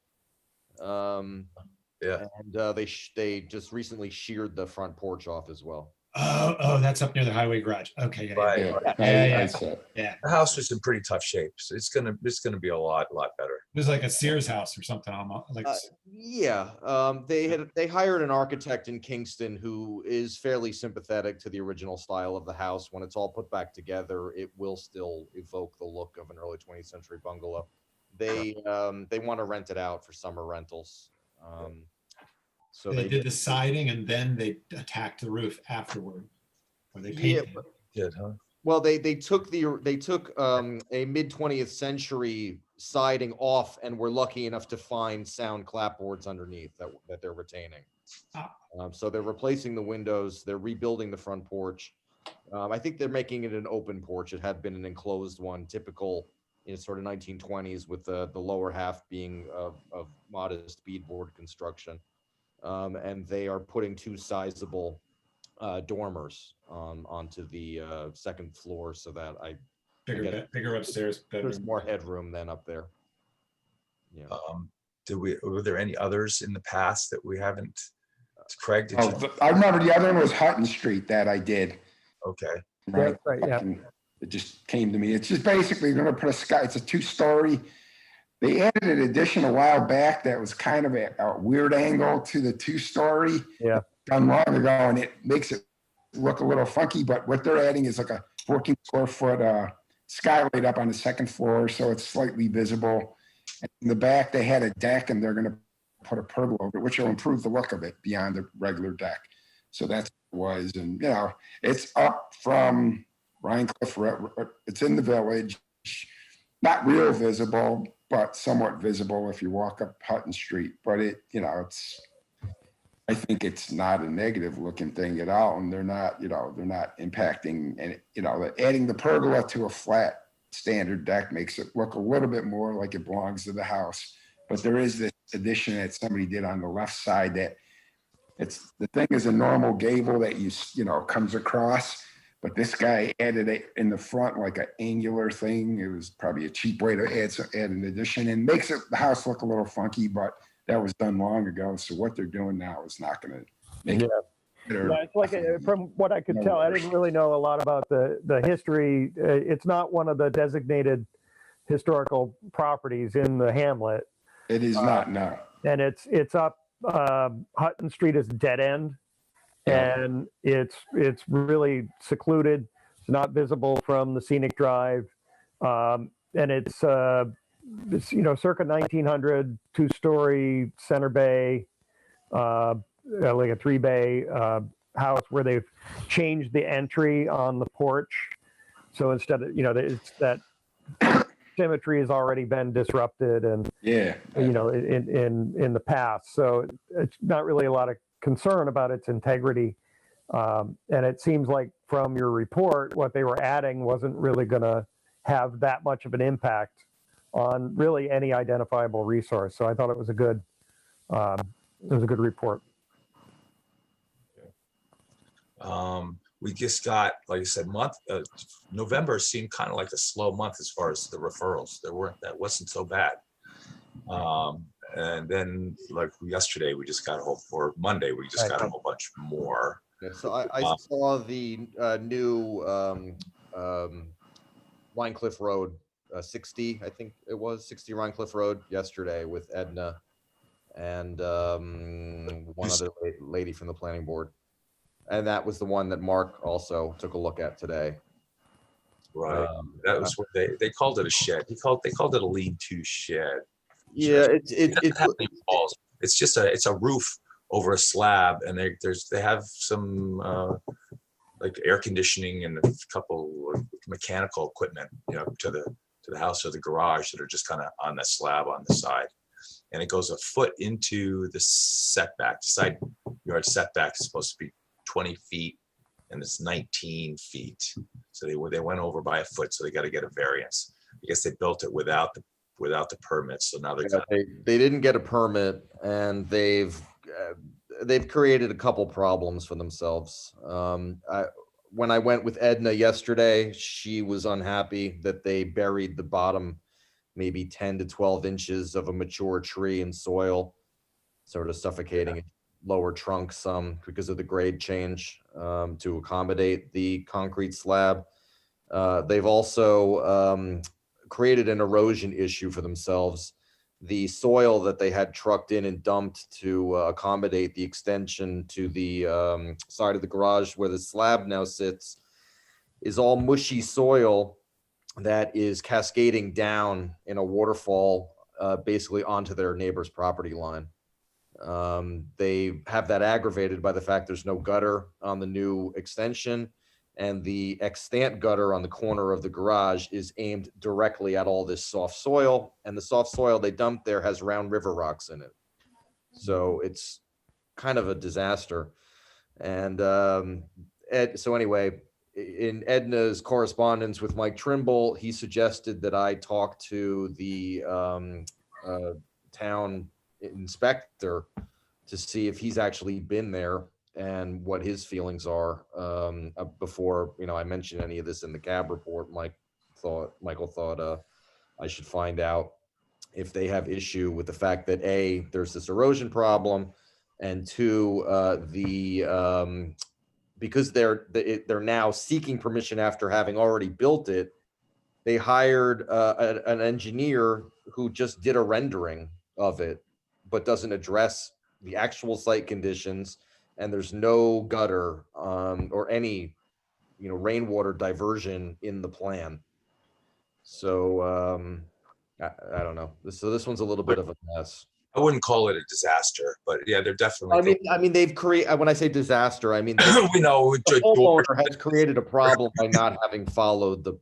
Yeah. And they just recently sheared the front porch off as well. Oh, that's up near the highway garage. Okay, yeah. Right. Yeah, Yeah. I saw it. Yeah. The house was in pretty tough shape, so it's gonna be a lot better. It was like a Sears house or something. Like, They hired an architect in Kingston who is fairly sympathetic to the original style of the house. When it's all put back together, it will still evoke the look of an early 20th century bungalow. They want to rent it out for summer rentals. So they did the siding and then they attacked the roof afterward, or they painted it. Good, huh? Well, they took a mid 20th century siding off and were lucky enough to find sound clapboards underneath that they're retaining. Ah. So they're replacing the windows. They're rebuilding the front porch. I think they're making it an open porch. It had been an enclosed one, typical in sort of 1920s, with the lower half being of modest beadboard construction. And they are putting two sizable dormers onto the second floor so that Bigger upstairs there's bedroom. more headroom than up there. Yeah. Were there any others in the past that we haven't? Craig, did Oh, you? I remember the other one was Hutton Street that I did. Okay. Right. Right, yeah. It just came to me. It's just basically going to put it's a 2-story. They added an addition a while back that was kind of a weird angle to the 2-story. Yeah. Done long ago, and it makes it look a little funky, but what they're adding is like a 14 square foot skylight up on the second floor, so it's slightly visible. And in the back, they had a deck, and they're going to put a pergola over it, which will improve the look of it beyond the regular deck. So that's what it was. And, it's up from Rhine Cliff Road. It's in the village, not real visible, but somewhat visible if you walk up Hutton Street. But I think it's not a negative looking thing at all. And they're not impacting, and, adding the pergola to a flat standard deck makes it look a little bit more like it belongs to the house. But there is this addition that somebody did on the left side that the thing is a normal gable that comes across, but this guy added it in the front like an angular thing. It was probably a cheap way to add an addition, and makes the house look a little funky, but that was done long ago. So what they're doing now is not going to make it better. Yeah, it's like from what I could tell, I didn't really know a lot about the history. It's not one of the designated historical properties in the hamlet. It is not, no. And it's up Hutton Street is dead end, and it's really secluded. It's not visible from the scenic drive, and it's circa 1900 2-story center bay, like a 3-bay house where they've changed the entry on the porch. So instead of it's that symmetry has already been disrupted, and in the past, so it's not really a lot of concern about its integrity, and it seems like from your report what they were adding wasn't really going to have that much of an impact on really any identifiable resource. So I thought it was a good report. We just got, like I said, November seemed kind of like a slow month as far as the referrals. That wasn't so bad. And then like yesterday, we just got or Monday, we just got a whole bunch more. Yeah, so I saw the new Rhine Cliff Road 60, I think it was 60 Rhine Cliff Road yesterday with Edna and one other lady from the planning board. And that was the one that Mark also took a look at today. Right. That was what they called it a shed. They called it a lean-to shed Yeah, It doesn't have any walls. It's just a roof over a slab, and they have some like air conditioning and a couple of mechanical equipment, to the house or the garage that are just kind of on the slab on the side. And it goes a foot into the setback. The side yard setback is supposed to be 20 feet, and it's 19 feet. So they went over by a foot, so they got to get a variance. I guess they built it without the permit, so now they're they didn't get a permit, and they've created a couple problems for themselves. When I went with Edna yesterday, she was unhappy that they buried the bottom maybe 10 to 12 inches of a mature tree in soil, sort of suffocating its lower trunk some because of the grade change, to accommodate the concrete slab. They've also created an erosion issue for themselves. The soil that they had trucked in and dumped to accommodate the extension to the side of the garage where the slab now sits is all mushy soil that is cascading down in a waterfall, basically onto their neighbor's property line. They have that aggravated by the fact there's no gutter on the new extension, and the extant gutter on the corner of the garage is aimed directly at all this soft soil, and the soft soil they dumped there has round river rocks in it. So it's kind of a disaster. And so anyway, in Edna's correspondence with Mike Trimble, he suggested that I talk to the town inspector to see if he's actually been there and what his feelings are, before I mention any of this in the cab report. Michael thought I should find out if they have issue with the fact that A, there's this erosion problem, and two, because they're now seeking permission after having already built it, they hired an engineer who just did a rendering of it, but doesn't address the actual site conditions, and there's no gutter or any rainwater diversion in the plan. So I don't know. So this one's a little bit of a mess. I wouldn't call it a disaster, but yeah, they're definitely. I mean, they've created. When I say disaster, I mean we know the homeowner has created a problem by not having followed the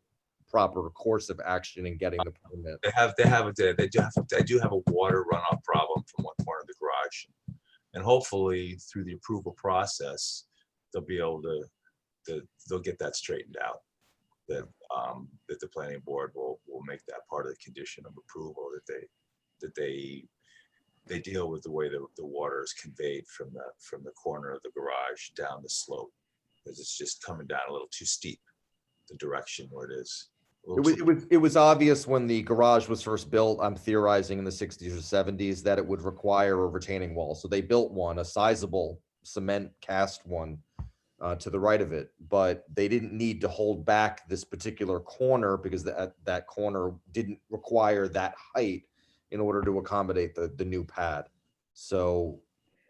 proper course of action in getting the permit. They do have a water runoff problem from one corner of the garage, and hopefully through the approval process, they'll be able to they'll get that straightened out. That the planning board will make that part of the condition of approval, that they deal with the way the water is conveyed from the corner of the garage down the slope, because it's just coming down a little too steep, the direction where it is. It was obvious when the garage was first built, I'm theorizing in the 60s or 70s, that it would require a retaining wall. So they built one, a sizable cement cast one, to the right of it, but they didn't need to hold back this particular corner because that corner didn't require that height in order to accommodate the new pad. So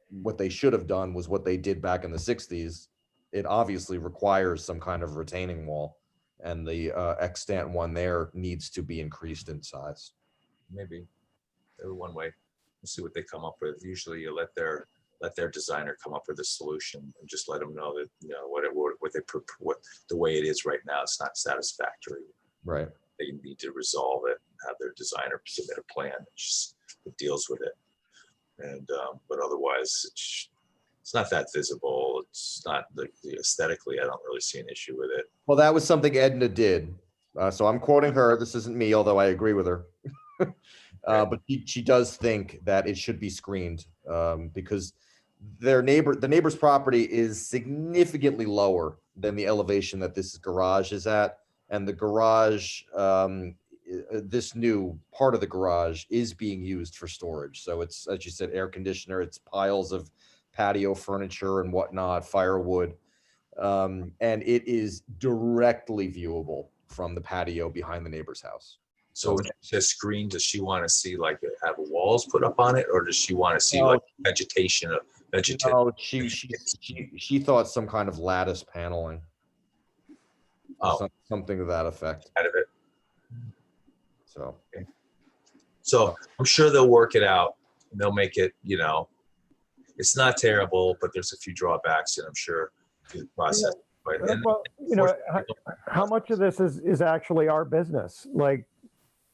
what they should have done was what they did back in the 60s. It obviously requires some kind of retaining wall, and the extant one there needs to be increased in size. Maybe one way. We'll see what they come up with. Usually you let their designer come up with a solution and just let them know that what the way it is right now, it's not satisfactory. Right. They need to resolve it, have their designer submit a plan that deals with it. And but otherwise it's not that visible. It's not aesthetically, I don't really see an issue with it. Well, that was something Edna did. So I'm quoting her. This isn't me, although I agree with her. But she does think that it should be screened, because the neighbor's property is significantly lower than the elevation that this garage is at. And the garage, this new part of the garage is being used for storage. So it's, as you said, air conditioner, it's piles of patio furniture and whatnot, firewood. And it is directly viewable from the patio behind the neighbor's house. So when she says screen, does she want to see have walls put up on it, or does she want to see like vegetation? No, she thought some kind of lattice paneling. Something to that effect. Out of it. So. So I'm sure they'll work it out. And they'll make it, you know, it's not terrible, but there's a few drawbacks, and I'm sure through the process. But and Well, you know, how much of this is actually our business? Like,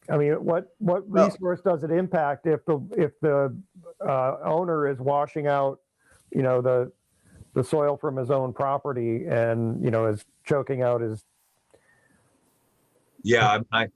I mean, what resource does it impact if the owner is washing out, you know, the soil from his own property and, you know, is choking out his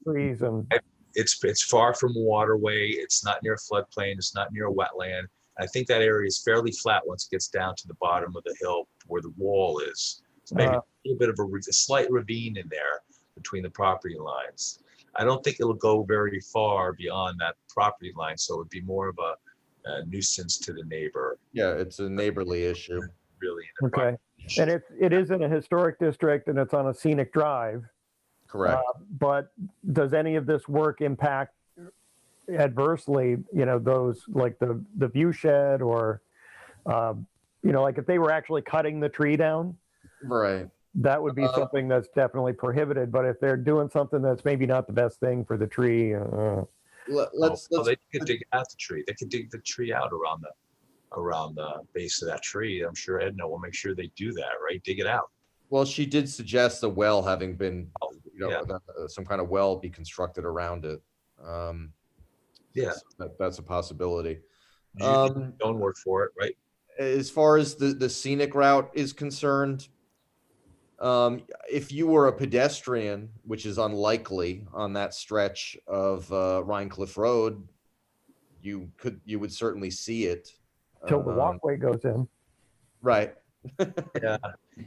trees and it's far from a waterway. It's not near a floodplain. It's not near a wetland. I think that area is fairly flat once it gets down to the bottom of the hill where the wall is. So maybe a little bit of a slight ravine in there between the property lines. I don't think it'll go very far beyond that property line, so it would be more of a nuisance to the neighbor. Yeah, it's a neighborly issue. Really. okay. And it is in a historic district and it's on a scenic drive. Correct. But does any of this work impact adversely, you know, those like the view shed or, you know, like if they were actually cutting the tree down, Right. that would be something that's definitely prohibited. But if they're doing something that's maybe not the best thing for the tree, Let's they could dig out the tree. They could dig the tree out around the base of that tree. I'm sure Edna will make sure they do that, right? Dig it out. Well, she did suggest a well having been, you know, Yeah. some kind of well be constructed around it. Yeah. So that's a possibility. Don't work for it, right? As far as the scenic route is concerned, if you were a pedestrian, which is unlikely on that stretch of Rhinecliff Road, you would certainly see it till the walkway goes in. Right. Yeah,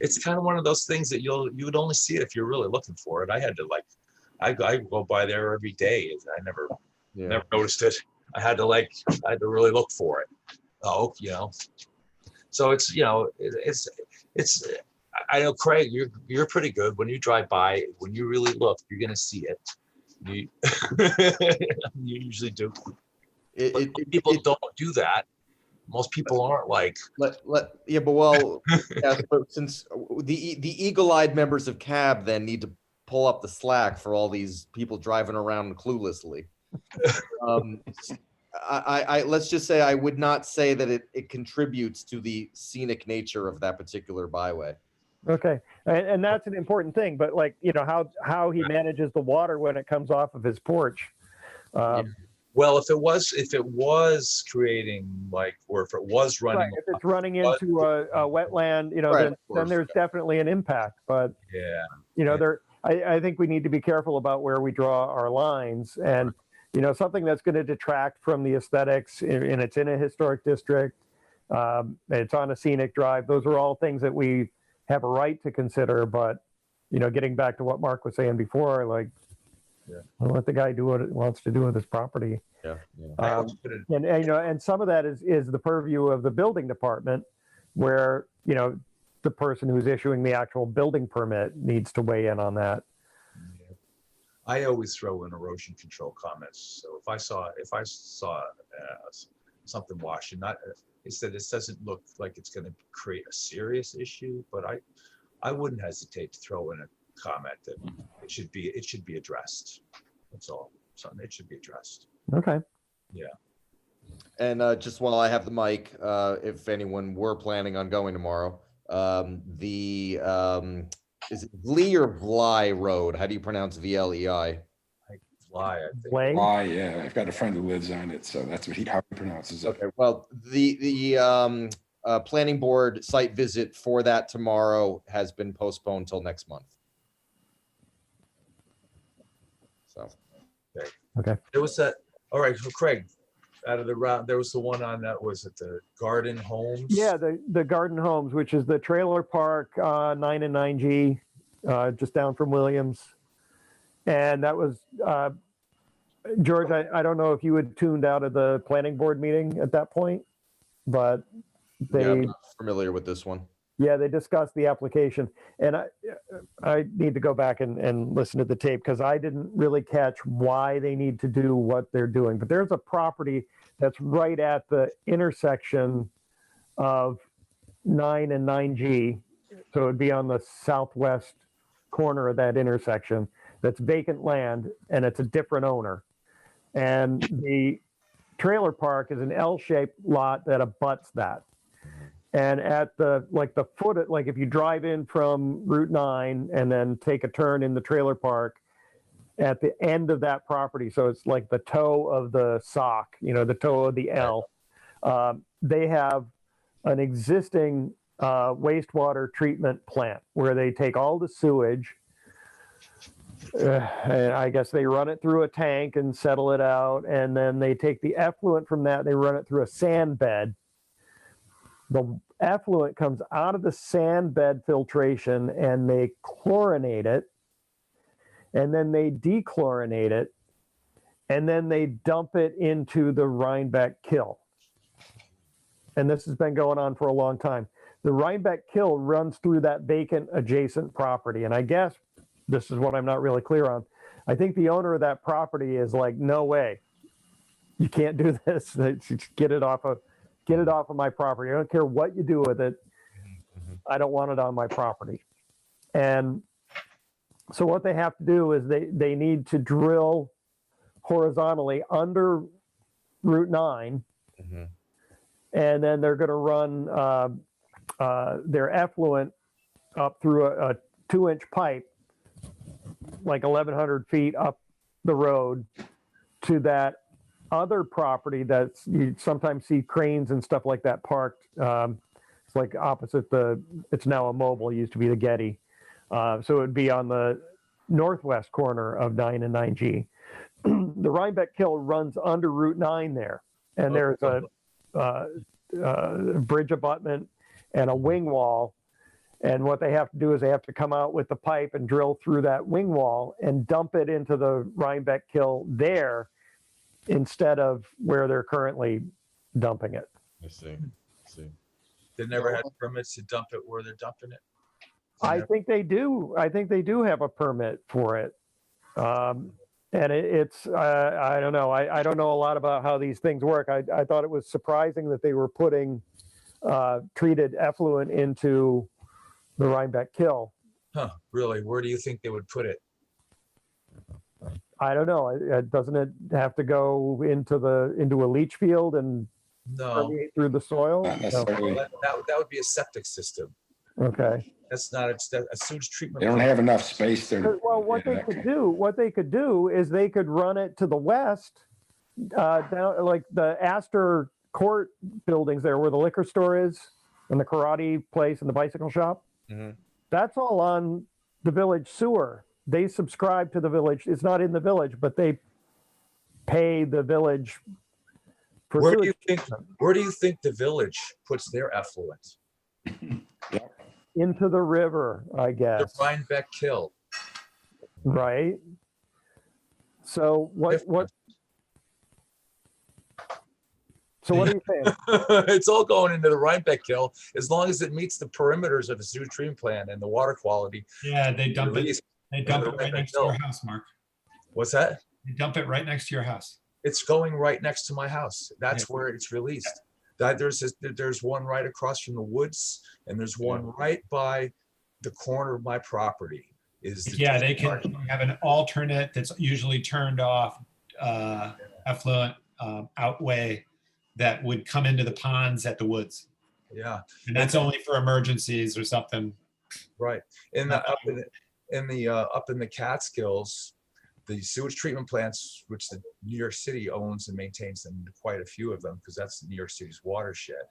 it's kind of one of those things that you would only see it if you're really looking for it. I had to I go by there every day. I never noticed it. I had to really look for it. Oh, you know. So it's, you know, it's. I know, Craig, you're pretty good. When you drive by, when you really look, you're gonna see it. You usually do. People don't do that. Most people aren't like. But since the eagle-eyed members of CAB then need to pull up the slack for all these people driving around cluelessly. I let's just say I would not say that it contributes to the scenic nature of that particular byway. Okay, and that's an important thing. But like, you know, how he manages the water when it comes off of his porch. Well, if it was creating or if it was running, right, if it's running into a wetland, you know, Right, then there's definitely an impact. But you know, I think we need to be careful about where we draw our lines, and you know, something that's going to detract from the aesthetics, and it's in a historic district, it's on a scenic drive. Those are all things that we have a right to consider. But you know, getting back to what Mark was saying before, like. I'll let the guy do what he wants to do with his property. And you know, and some of that is the purview of the building department, where you know the person who's issuing the actual building permit needs to weigh in on that. I always throw in erosion control comments. So if I saw something washing, it said this doesn't look like it's going to create a serious issue, but I wouldn't hesitate to throw in a comment that it should be addressed. That's all. Something it should be addressed. Okay. Yeah. And just while I have the mic, if anyone were planning on going tomorrow, is it Vlei or Vlei Road? How do you pronounce VLEI? Vlei, I think. Why? Yeah, I've got a friend who lives on it, so that's how he pronounces it. Okay. Well, the planning board site visit for that tomorrow has been postponed till next month. So. Okay. There was that. All right, so Craig, out of the round, there was the one on that. Was it the Garden Homes? Yeah, the Garden Homes, which is the trailer park 9 and 9G, just down from Williams, and that was George. I don't know if you had tuned out of the planning board meeting at that point, but I'm not familiar with this one. Yeah, they discussed the application, and I need to go back and listen to the tape because I didn't really catch why they need to do what they're doing. But there's a property that's right at the intersection of 9 and 9G, so it'd be on the southwest corner of that intersection. That's vacant land, and it's a different owner. And the trailer park is an L-shaped lot that abuts that. And at the foot, like if you drive in from Route 9 and then take a turn in the trailer park, at the end of that property, so it's like the toe of the sock, the toe of the L, they have an existing wastewater treatment plant where they take all the sewage, and I guess they run it through a tank and settle it out, and then they take the effluent from that, they run it through a sand bed. The effluent comes out of the sand bed filtration and they chlorinate it, and then they dechlorinate it, and then they dump it into the Rhinebeck Kill. And this has been going on for a long time. The Rhinebeck Kill runs through that vacant adjacent property. And I guess this is what I'm not really clear on. I think the owner of that property is like, no way, you can't do this. Get it off of my property. I don't care what you do with it. I don't want it on my property. And so what they have to do is they need to drill horizontally under Route 9. And then they're going to run their effluent up through a 2-inch pipe, like 1,100 feet up the road, to that other property that's, you sometimes see cranes and stuff like that parked. It's like opposite it's now a Mobile, it used to be the Getty. So it would be on the northwest corner of 9 and 9G. The Rhinebeck Kill runs under Route 9 there, and there's a bridge abutment and a wing wall. And what they have to do is they have to come out with the pipe and drill through that wing wall and dump it into the Rhinebeck Kill there instead of where they're currently dumping it. I see. They never had permits to dump it where they're dumping it. I think they do. I think they do have a permit for it. And it's, I don't know. I don't know a lot about how these things work. I thought it was surprising that they were putting treated effluent into the Rhinebeck Kill. Huh, really? Where do you think they would put it? I don't know. Doesn't it have to go into a leach field and No, permeate through the soil? Not No. necessarily. that would be a septic system. Okay. That's not a sewage treatment. They don't plant. have enough space there. Well, what they could do is they could run it to the west, down like the Astor Court buildings there, where the liquor store is, and the karate place and the bicycle shop. That's all on the village sewer. They subscribe to the village. It's not in the village, but they pay the village for Where sewage. do you think the village puts their effluent? Into the river, I The guess. Rhinebeck Kill. Right. So what? So what are you saying? It's all going into the Rhinebeck Kill as long as it meets the perimeters of the sewage treatment plant and the water quality. Yeah, they dump it. released. They dump the it right Rhinebeck next to your Kill. house, Mark. What's that? They dump it right next to your house. It's going right next to my house. That's where it's released. There's one right across from the woods, and there's one right by the corner of my property. Yeah, they can have an alternate that's usually turned off effluent outway that would come into the ponds at the woods. Yeah, And that's only for emergencies or something. right. Up in the Catskills, the sewage treatment plants, which the New York City owns and maintains, and quite a few of them, because that's New York City's watershed.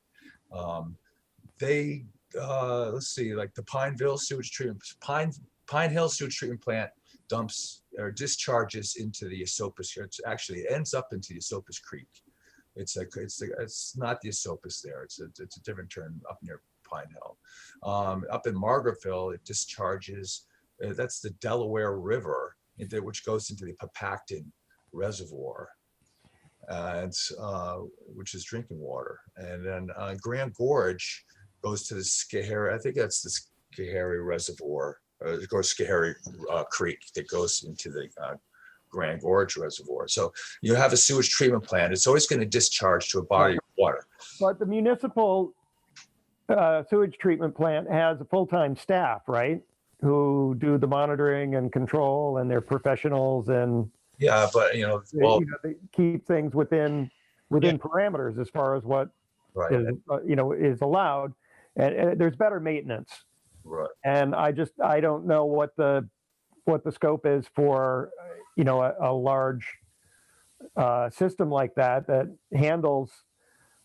Let's see, like the Pineville sewage treatment, Pine Hill sewage treatment plant dumps or discharges into the Esopus. It ends up into the Esopus Creek. It's not the Esopus there. It's a different turn up near Pine Hill. Up in Margaretville, it discharges. That's the Delaware River, which goes into the Papacton Reservoir, which is drinking water. And then Grand Gorge goes to the Schoharie. I think that's the Schoharie Reservoir. It goes Schoharie Creek that goes into the Grand Gorge Reservoir. So you have a sewage treatment plant. It's always going to discharge to a body of water. But the municipal sewage treatment plant has a full-time staff, right? Who do the monitoring and control, and they're professionals, and Yeah, but well, they keep things within parameters as far as what right, is is allowed, and there's better maintenance. right. And I don't know what the scope is for a large system like that handles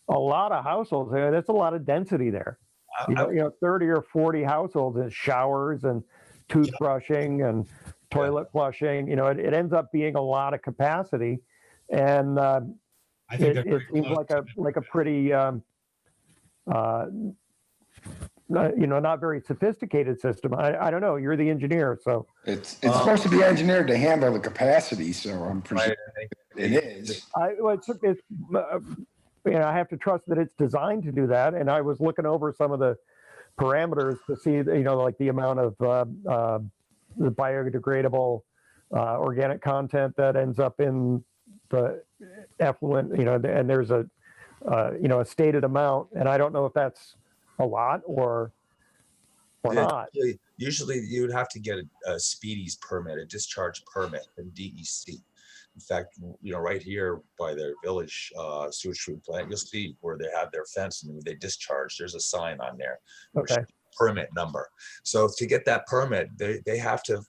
a lot of households. That's a lot of density there. I- 30 or 40 households and showers and toothbrushing and toilet flushing. It ends up being a lot of capacity, and I think it seems like a pretty not very sophisticated system. I don't know. You're the engineer, so It's supposed to be engineered to handle the capacity, so I'm presuming it is. I have to trust that it's designed to do that. And I was looking over some of the parameters to see, like the amount of the biodegradable organic content that ends up in the effluent, and there's a stated amount, and I don't know if that's a lot or not. Usually you would have to get a speedies permit, a discharge permit from DEC. In fact, right here by their village sewage treatment plant, you'll see where they have their fence and they discharge. There's a sign on there. Okay. Permit number. So to get that permit, they have to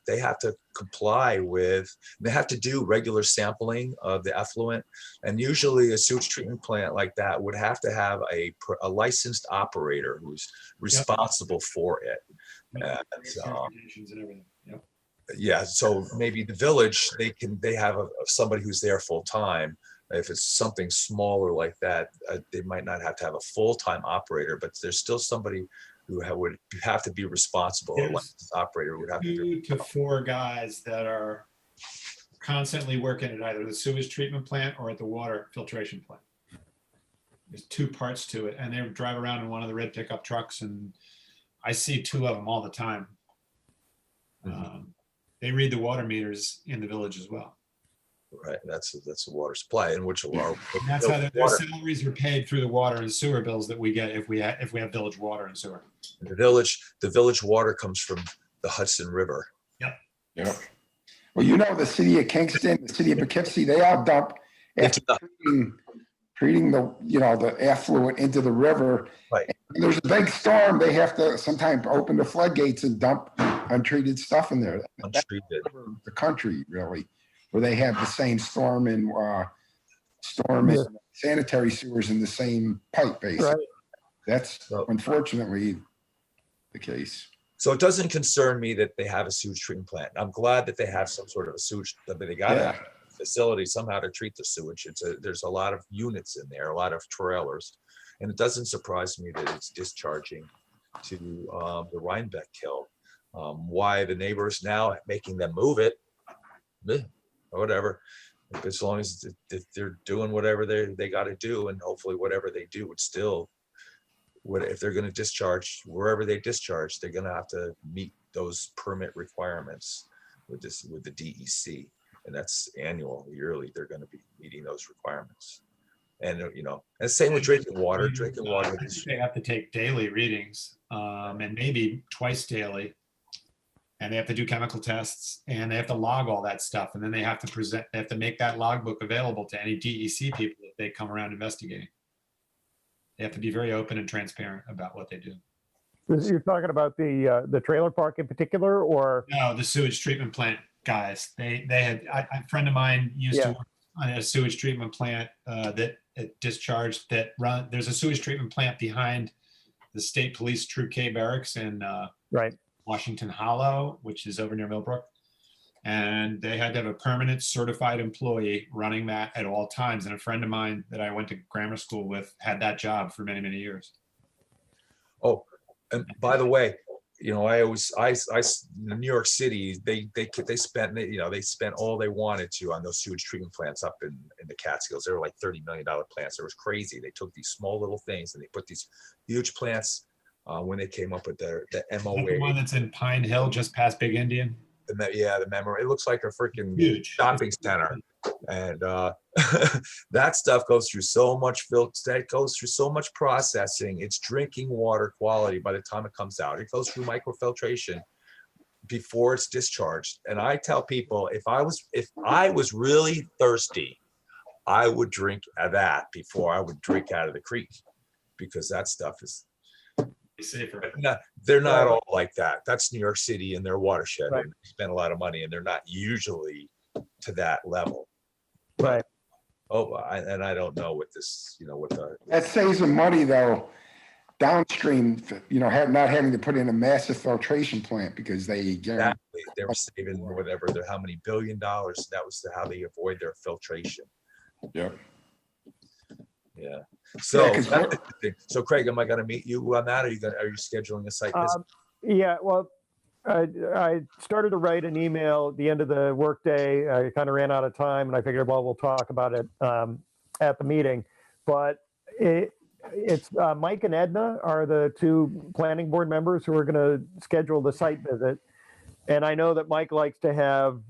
comply with. They have to do regular sampling of the effluent, and usually a sewage treatment plant like that would have to have a licensed operator who's responsible for it. And, Certifications and everything. Yep. yeah, so maybe the village, they have somebody who's there full time. If it's something smaller like that, they might not have to have a full-time operator, but there's still somebody who would have to be responsible. A licensed operator would have to be. 2 to 4 guys that are constantly working at either the sewage treatment plant or at the water filtration plant. There's 2 parts to it, and they drive around in one of the red pickup trucks, and I see 2 of them all the time. They read the water meters in the village as well. Right, that's the water supply, in which are. And that's how their salaries are paid through the water and sewer bills that we get if we have village water and sewer. The village water comes from the Hudson River. Yep. Well, the city of Kingston, the city of Poughkeepsie, they all dump after treating the the effluent into the river. Right. And there's a big storm. They have to sometimes open the floodgates and dump untreated stuff in there. Untreated. The country really, where they have the same storm and sanitary sewers in the same pipe, basically. Right. That's unfortunately the case. So it doesn't concern me that they have a sewage treatment plant. I'm glad that they have some sort of a sewage, that they got a facility somehow to treat the sewage. There's a lot of units in there, a lot of trailers. And it doesn't surprise me that it's discharging to the Rhinebeck Kill. Why the neighbors now making them move it, or whatever, as long as they're doing whatever they got to do, and hopefully whatever they do would still, if they're going to discharge wherever they discharge, they're going to have to meet those permit requirements with the DEC, and that's yearly. They're going to be meeting those requirements, and and same with drinking water. They have to take daily readings, and maybe twice daily. And they have to do chemical tests, and they have to log all that stuff. And then they have to make that logbook available to any DEC people that they come around investigating. They have to be very open and transparent about what they do. You're talking about the trailer park in particular, or? No, the sewage treatment plant guys. They had a friend of mine used to work on a sewage treatment plant that discharged there's a sewage treatment plant behind the state police Troop K barracks in Washington Hollow, which is over near Millbrook. And they had to have a permanent certified employee running that at all times. And a friend of mine that I went to grammar school with had that job for many, many years. Oh, and by the way, New York City, they spent all they wanted to on those sewage treatment plants up in the Catskills. They were like $30 million plants. It was crazy. They took these small little things and they put these huge plants when they came up with the MOA. The one that's in Pine Hill, just past Big Indian. The memory. It looks like a freaking huge shopping center, and that stuff goes through so much so much processing. It's drinking water quality by the time it comes out. It goes through microfiltration before it's discharged. And I tell people, if I was really thirsty, I would drink that before I would drink out of the creek, because that stuff is Safer. they're not all like that. That's New York City and their watershed. Right. And they spend a lot of money, and they're not usually to that level. Right. And I don't know what this, what the. That saves them money though, downstream, not having to put in a massive filtration plant because they guarantee. Exactly. They were saving whatever, how many $1 billion. That was how they avoid their filtration. Yep. Yeah. So, 'cause so Craig, am I going to meet you on that? Are you scheduling a site visit? Yeah, well, I started to write an email at the end of the workday. I kind of ran out of time, and I figured, well, we'll talk about it at the meeting. But it's Mike and Edna are the two planning board members who are going to schedule the site visit. And I know that Mike likes to have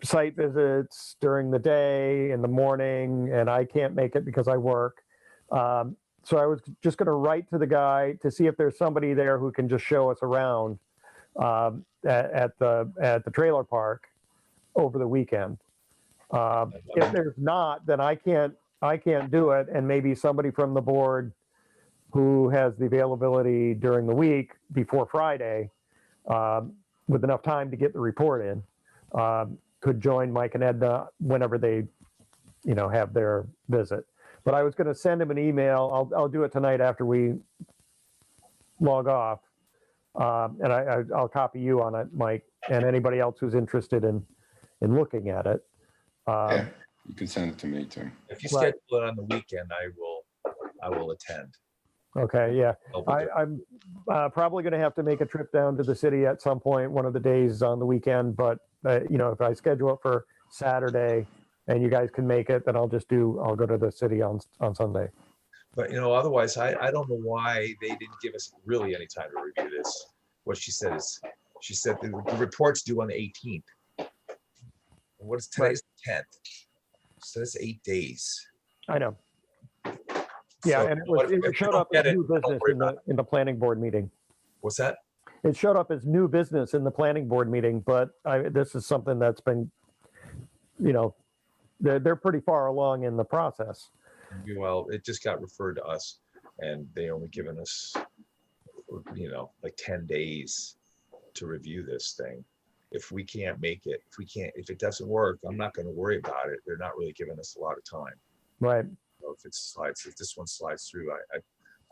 site visits during the day, in the morning, and I can't make it because I work. So I was just going to write to the guy to see if there's somebody there who can just show us around at the trailer park over the weekend. If there's not, then I can't do it, and maybe somebody from the board who has the availability during the week before Friday, with enough time to get the report in, could join Mike and Edna whenever they, have their visit. But I was going to send him an email. I'll do it tonight after we log off, and I'll copy you on it, Mike, and anybody else who's interested in looking at it. Yeah, you can send it to me too. If you schedule it on the weekend, I will attend. Okay, yeah. I'm probably going to have to make a trip down to the city at some point, one of the days on the weekend. But, if I schedule it for Saturday and you guys can make it, then I'll go to the city on Sunday. But, otherwise, I don't know why they didn't give us really any time to review this. What she said the report's due on the 18th. And what is today's 10th? So that's 8 days. I know. Yeah, So, and it showed up as new business in the planning board meeting. What's that? It showed up as new business in the planning board meeting, but this is something that's been, they're pretty far along in the process. Well, it just got referred to us, and they only given us, like 10 days to review this thing. If we can't make it, if it doesn't work, I'm not going to worry about it. They're not really giving us a lot of time. Right. So if this one slides through,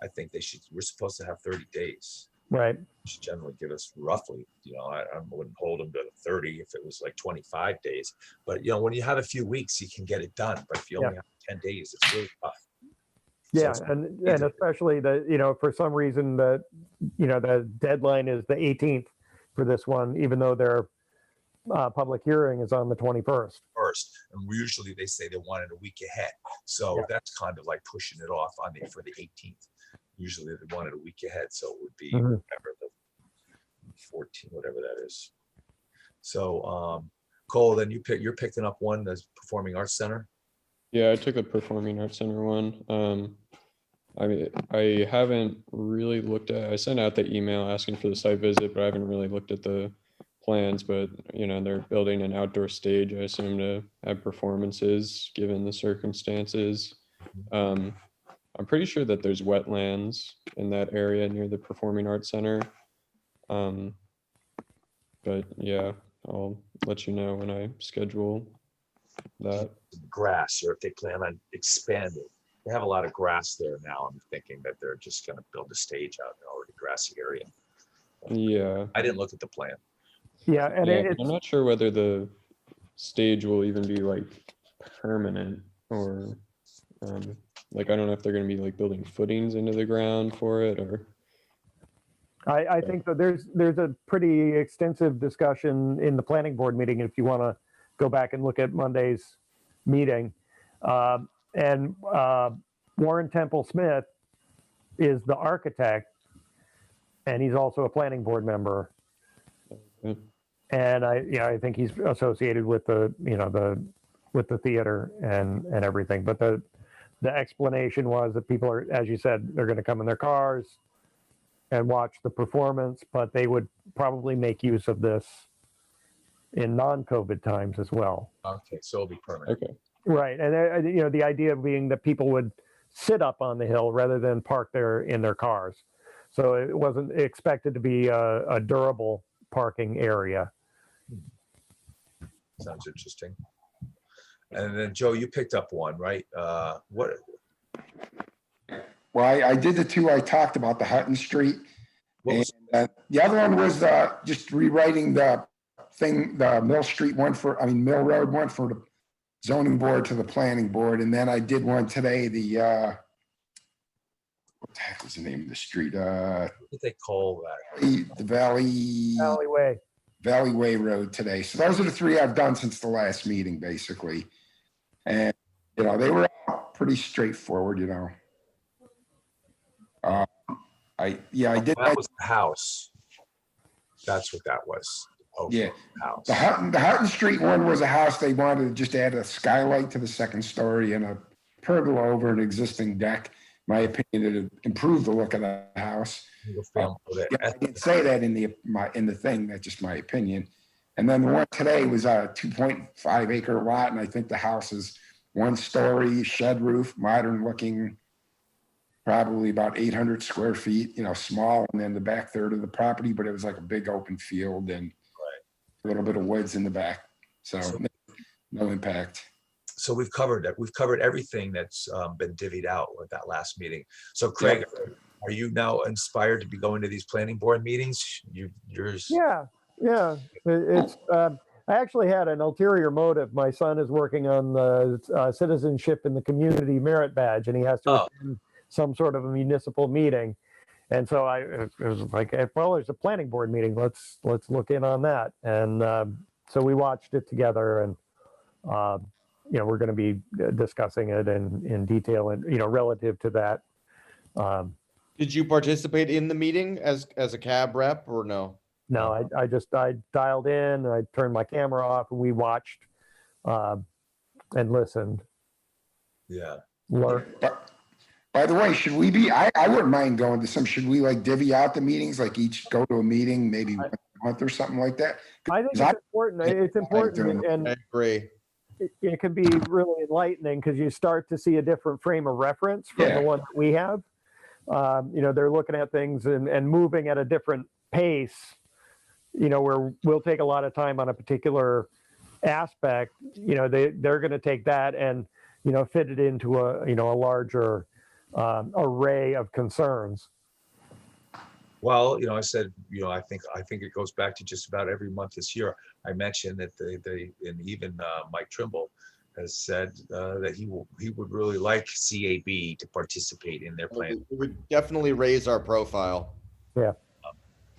I think we're supposed to have 30 days. Right. They should generally give us roughly, I wouldn't hold them to 30 if it was like 25 days. But, when you have a few weeks, you can get it done. But if you only have 10 days, it's really tough. Yeah, and especially for some reason the deadline is the 18th for this one, even though their public hearing is on the 21st. And usually they say they want it a week ahead. So that's kind of like pushing it off for the 18th. Usually they want it a week ahead. So it would be whatever the 14, whatever that is. So Cole, then you're picking up one, the Performing Arts Center. Yeah, I took the Performing Arts Center one. I haven't really looked at, I sent out the email asking for the site visit, but I haven't really looked at the plans. But, they're building an outdoor stage, I assume, to have performances given the circumstances. I'm pretty sure that there's wetlands in that area near the Performing Arts Center. But yeah, I'll let you know when I schedule that. Grass, or if they plan on expanding. They have a lot of grass there now. I'm thinking that they're just going to build a stage out in an already grassy area. Yeah. I didn't look at the plan. Yeah, and I'm not sure whether the stage will even be like permanent or I don't know if they're going to be like building footings into the ground for it or. I think that there's a pretty extensive discussion in the planning board meeting if you want to go back and look at Monday's meeting. And Warren Temple Smith is the architect, and he's also a planning board member. Okay. And I think he's associated with the theater and everything. But the explanation was that people are, as you said, they're going to come in their cars and watch the performance, but they would probably make use of this in non-COVID times as well. Okay, so it'll be permanent. Okay. Right, and you know, the idea being that people would sit up on the hill rather than park there in their cars. So it wasn't expected to be a durable parking area. Sounds interesting. And then Joe, you picked up one, right? What? Well, I did the two I talked about, the Hutton Street. What was, And the other one was just rewriting the thing, the Mill Street one Mill Road one for the zoning board to the planning board. And then I did one today, the, what the heck was the name of the street? what did they call that? The Valley Alleyway. Road today. So those are the three I've done since the last meeting, basically. And, you know, they were all pretty straightforward, you know. I did. That was the house. That's what that was. Okay, Yeah. house. The Hutton Street one was a house. They wanted to just add a skylight to the second story and a pergola over an existing deck. My opinion, it improved the look of the house. Yeah, I didn't say that in the thing. That's just my opinion. And then the one today was a 2.5 acre lot, and I think the house is 1 story, shed roof, modern looking, probably about 800 square feet. You know, small, and then the back third of the property, but it was like a big open field and a little bit of woods in the back. So no impact. So we've covered that. We've covered everything that's been divvied out with that last meeting. So Craig, are you now inspired to be going to these planning board meetings? Yours? Yeah. It's I actually had an ulterior motive. My son is working on the citizenship in the community merit badge, and he has to attend some sort of a municipal meeting. And so it was like, well, there's a planning board meeting. Let's look in on that. And so we watched it together, and you know, we're going to be discussing it in detail, and you know, relative to that. Did you participate in the meeting as a cab rep or no? No, I dialed in, I turned my camera off, and we watched and listened. Yeah. But by the way, should we be, I wouldn't mind going to some, should we like divvy out the meetings, like each go to a meeting, maybe once a month or something like that? I think it's important. It's important, and I agree. it can be really enlightening because you start to see a different frame of reference from the one that we have. You know, they're looking at things and moving at a different pace, you know, where we'll take a lot of time on a particular aspect. You know, they're going to take that and, you know, fit it into a, you know, a larger array of concerns. Well, you know, I said, you know, I think it goes back to just about every month this year. I mentioned that they and even Mike Trimble has said that he would really like CAB to participate in their plan. It would definitely raise our profile. Yeah.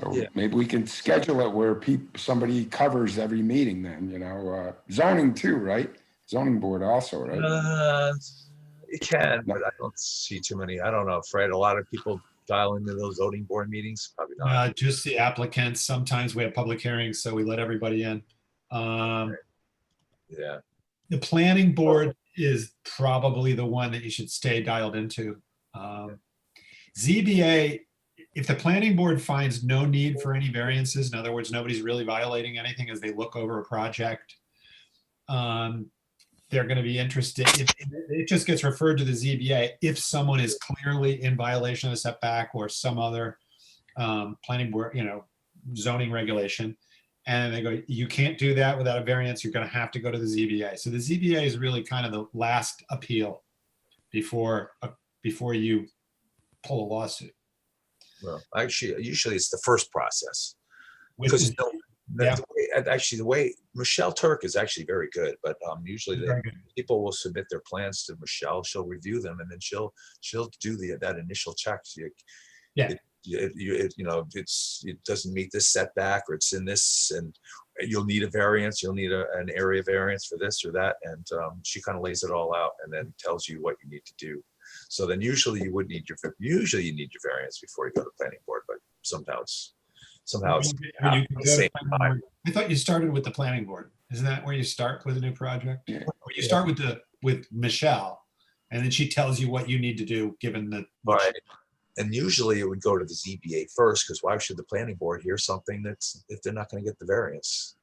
So maybe we can schedule it where somebody covers every meeting then, you know, zoning too, right? Zoning board also, right? You can, but I don't see too many. I don't know, Fred, a lot of people dial into those zoning board meetings, probably not. Just the applicants. Sometimes we have public hearings, so we let everybody in. Yeah. The planning board is probably the one that you should stay dialed into. ZBA, if the planning board finds no need for any variances, in other words, nobody's really violating anything as they look over a project, they're going to be interested. It just gets referred to the ZBA if someone is clearly in violation of the setback or some other planning board, you know, zoning regulation. And they go, you can't do that without a variance. You're going to have to go to the ZBA. So the ZBA is really kind of the last appeal before you pull a lawsuit. Well, actually, usually it's the first process. Which Because is- the way Michelle Turk is actually very good, but usually Very good. people will submit their plans to Michelle. She'll review them, and then she'll do that initial check. Yeah. You know, it doesn't meet this setback, or it's in this, and you'll need a variance. You'll need an area variance for this or that, and she kind of lays it all out and then tells you what you need to do. So then usually you need your variance before you go to planning board, but somehow it's When you at the same time. I thought you started with the planning board. Isn't that where you start with a new project? Yeah. Or you start with Michelle, and then she tells you what you need to do given the. Right. And usually it would go to the ZBA first, because why should the planning board hear something that's, if they're not going to get the variance?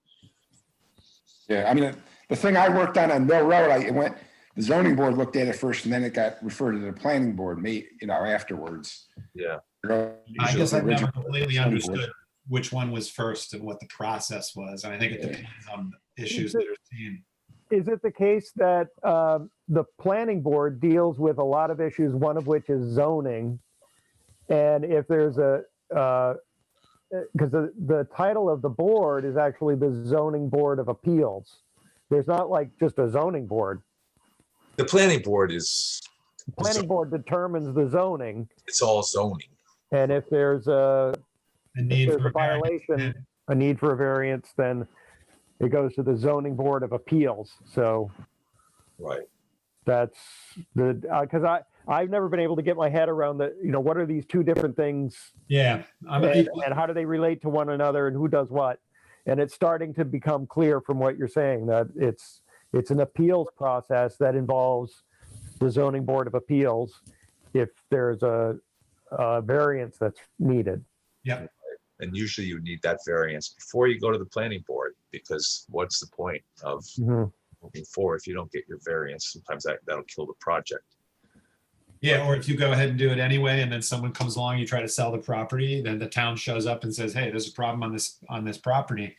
Yeah, I mean, the thing I worked on Mill Road, the zoning board looked at it first, and then it got referred to the planning board, afterwards. Yeah. I guess I've never Original completely zoning board. understood which one was first and what the process was. And I think it depends on the issues that are seen. Is it the case that the planning board deals with a lot of issues, one of which is zoning? And if there's because the title of the board is actually the Zoning Board of Appeals. There's not like just a zoning board. The planning board is, The planning board determines the zoning, it's all zoning. and if there's a The if there's a violation, a need for a variance, then it goes to the Zoning Board of Appeals. So Right. that's the because I've never been able to get my head around what are these two different things, Yeah. and how do they relate to one another, and who does what? And it's starting to become clear from what you're saying that it's an appeals process that involves the Zoning Board of Appeals if there's a variance that's needed. Yeah. And usually you need that variance before you go to the planning board, because what's the point of Mhm. moving forward if you don't get your variance? Sometimes that'll kill the project. Yeah, or if you go ahead and do it anyway, and then someone comes along, you try to sell the property, then the town shows up and says, "Hey, there's a problem on this property."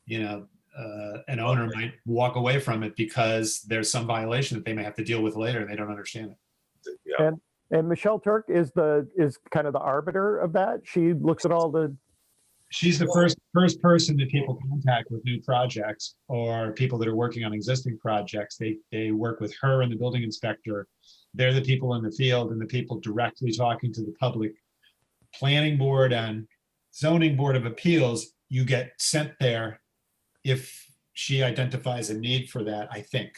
An owner might walk away from it because there's some violation that they may have to deal with later, and they don't understand it. Yeah. And Michelle Turk is kind of the arbiter of that. She looks at all the. She's the first person that people contact with new projects or people that are working on existing projects. They work with her and the building inspector. They're the people in the field and the people directly talking to the public. Planning board and zoning board of appeals, you get sent there if she identifies a need for that, I think.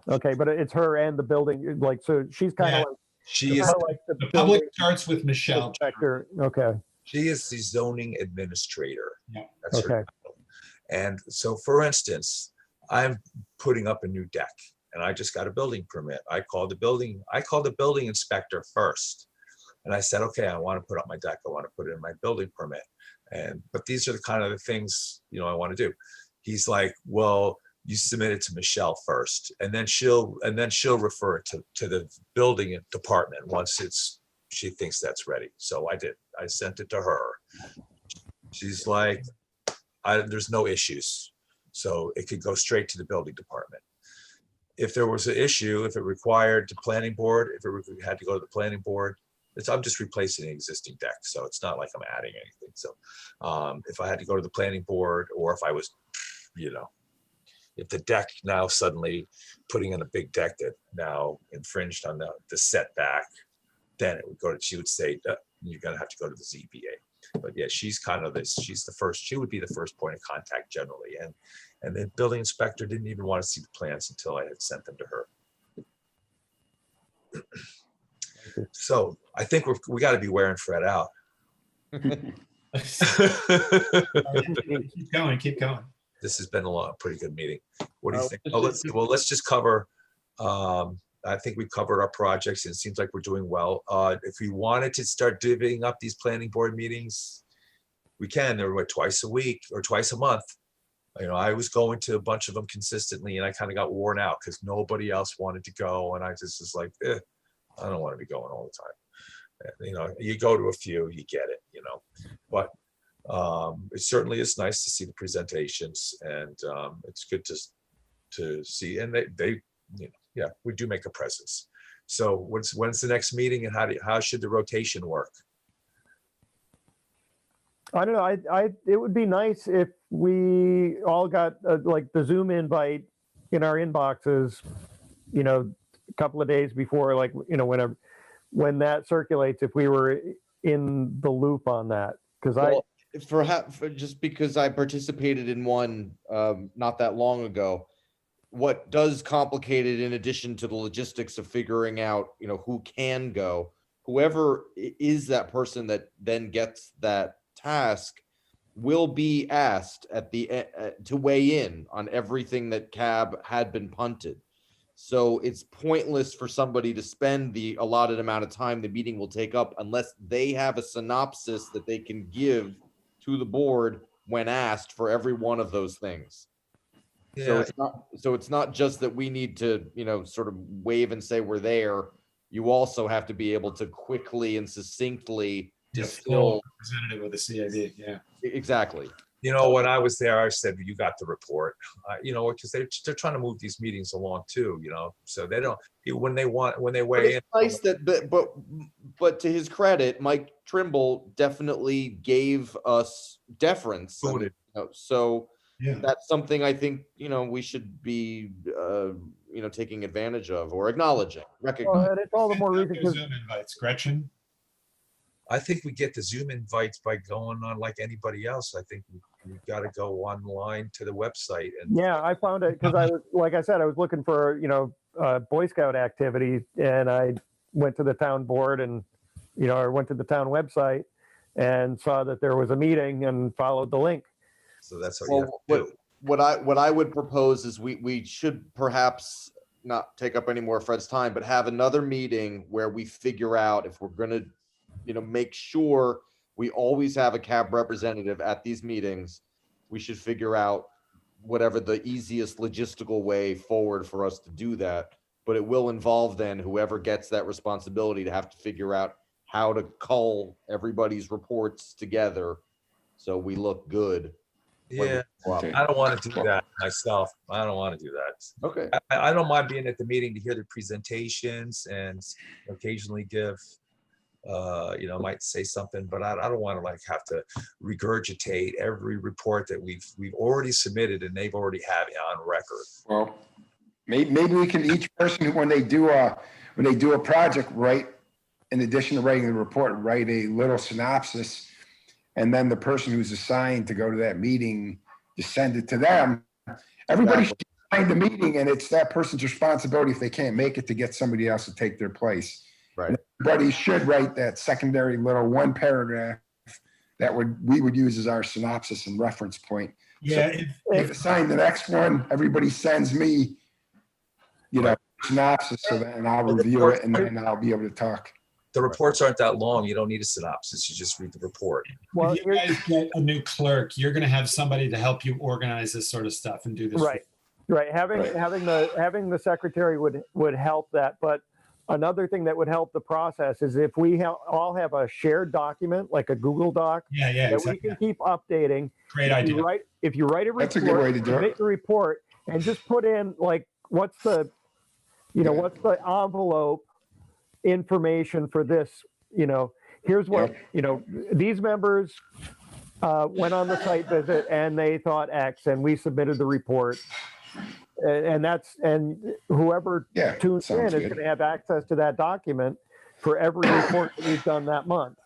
Okay, but it's her and the building, so she's kind of Yeah. like. She is, like The building public starts with Michelle. inspector. Okay. she is the zoning administrator. Yeah. That's her Okay. title. And so, for instance, I'm putting up a new deck and I just got a building permit. I called the building inspector first. And I said, okay, I want to put up my deck. I want to put it in my building permit. But these are the kind of the things, I want to do. He's like, well, you submit it to Michelle first, and then she'll refer it to the building department once she thinks that's ready. So I did. I sent it to her. She's like, there's no issues. So it could go straight to the building department. If there was an issue, if it required the planning board, if it had to go to the planning board, I'm just replacing an existing deck. So it's not like I'm adding anything. So if I had to go to the planning board, or if I was, if the deck now suddenly putting in a big deck that now infringed on the setback, then she would say, you're going to have to go to the ZBA. But yeah, she's she would be the first point of contact generally. And the building inspector didn't even want to see the plans until I had sent them to her. So I think we got to be wearing Fred out. Keep going. This has been a pretty good meeting. What do you think? Let's just cover. I think we've covered our projects, and it seems like we're doing well. If we wanted to start divvying up these planning board meetings, we can. They're twice a week or twice a month. I was going to a bunch of them consistently, and I kind of got worn out because nobody else wanted to go, and I just was like, I don't want to be going all the time. You go to a few, you get it. But it certainly is nice to see the presentations, and it's good to see. And they we do make a presence. So when's the next meeting, and how should the rotation work? I don't know. It would be nice if we all got like the Zoom invite in our inboxes, a couple of days before, whenever when that circulates, if we were in the loop on that, because just because I participated in one not that long ago, what does complicate it, in addition to the logistics of figuring out, who can go, whoever is that person that then gets that task will be asked at the to weigh in on everything that CAB had been punted. So it's pointless for somebody to spend the allotted amount of time the meeting will take up unless they have a synopsis that they can give to the board when asked for every one of those things. So Yeah, it's not just that we need to, sort of wave and say we're there. You also have to be able to quickly and succinctly Yeah, distill. full representative of the CAB. Yeah. Exactly. when I was there, I said, you got the report, because they're trying to move these meetings along too, so they don't, when they But weigh in. it's nice that, but to his credit, Mike Trimble definitely gave us deference. I mean, so Yeah. that's something I think, we should be, taking advantage of or acknowledging, recognizing. And it's all the more reason because Zoom invites, Gretchen. I think we get the Zoom invites by going on like anybody else. I think we got to go online to the website and. yeah, I found it because I was, like I said, I was looking for, Boy Scout activity, and I went to the town board and, I went to the town website and saw that there was a meeting and followed the link. So that's what you have to do. What I would propose is we should perhaps not take up any more of Fred's time, but have another meeting where we figure out if we're gonna, make sure we always have a CAB representative at these meetings. We should figure out whatever the easiest logistical way forward for us to do that. But it will involve then whoever gets that responsibility to have to figure out how to cull everybody's reports together so we look good. Yeah, Okay. I don't want to do that myself. I don't want to do that. Okay. I don't mind being at the meeting to hear the presentations and occasionally give, might say something, but I don't want to have to regurgitate every report that we've already submitted and they've already have it on record. Well, maybe we can, each person, when they do a project, write, in addition to writing the report, write a little synopsis. And then the person who's assigned to go to that meeting, just send it to them. Everybody should find the meeting, and it's that person's responsibility if they can't make it to get somebody else to take their place. Right. And everybody should write that secondary little one paragraph that we would use as our synopsis and reference point. Yeah. So if assign the next one, everybody sends me, synopsis, so then I'll review it and then I'll be able to talk. The reports aren't that long. You don't need a synopsis. You just read the report. Well, if you guys get a new clerk, you're going to have somebody to help you organize this sort of stuff and do this. right. Having the secretary would help that. But another thing that would help the process is if we all have a shared document, like a Google Doc, that we can keep updating. Great idea. If you write a report, That's a good way to do it. Make the report and just put in what's the envelope information for this, here's what, these members went on the site visit and they thought X and we submitted the report. And whoever tunes in is going to have access to that document for every report that we've done that month.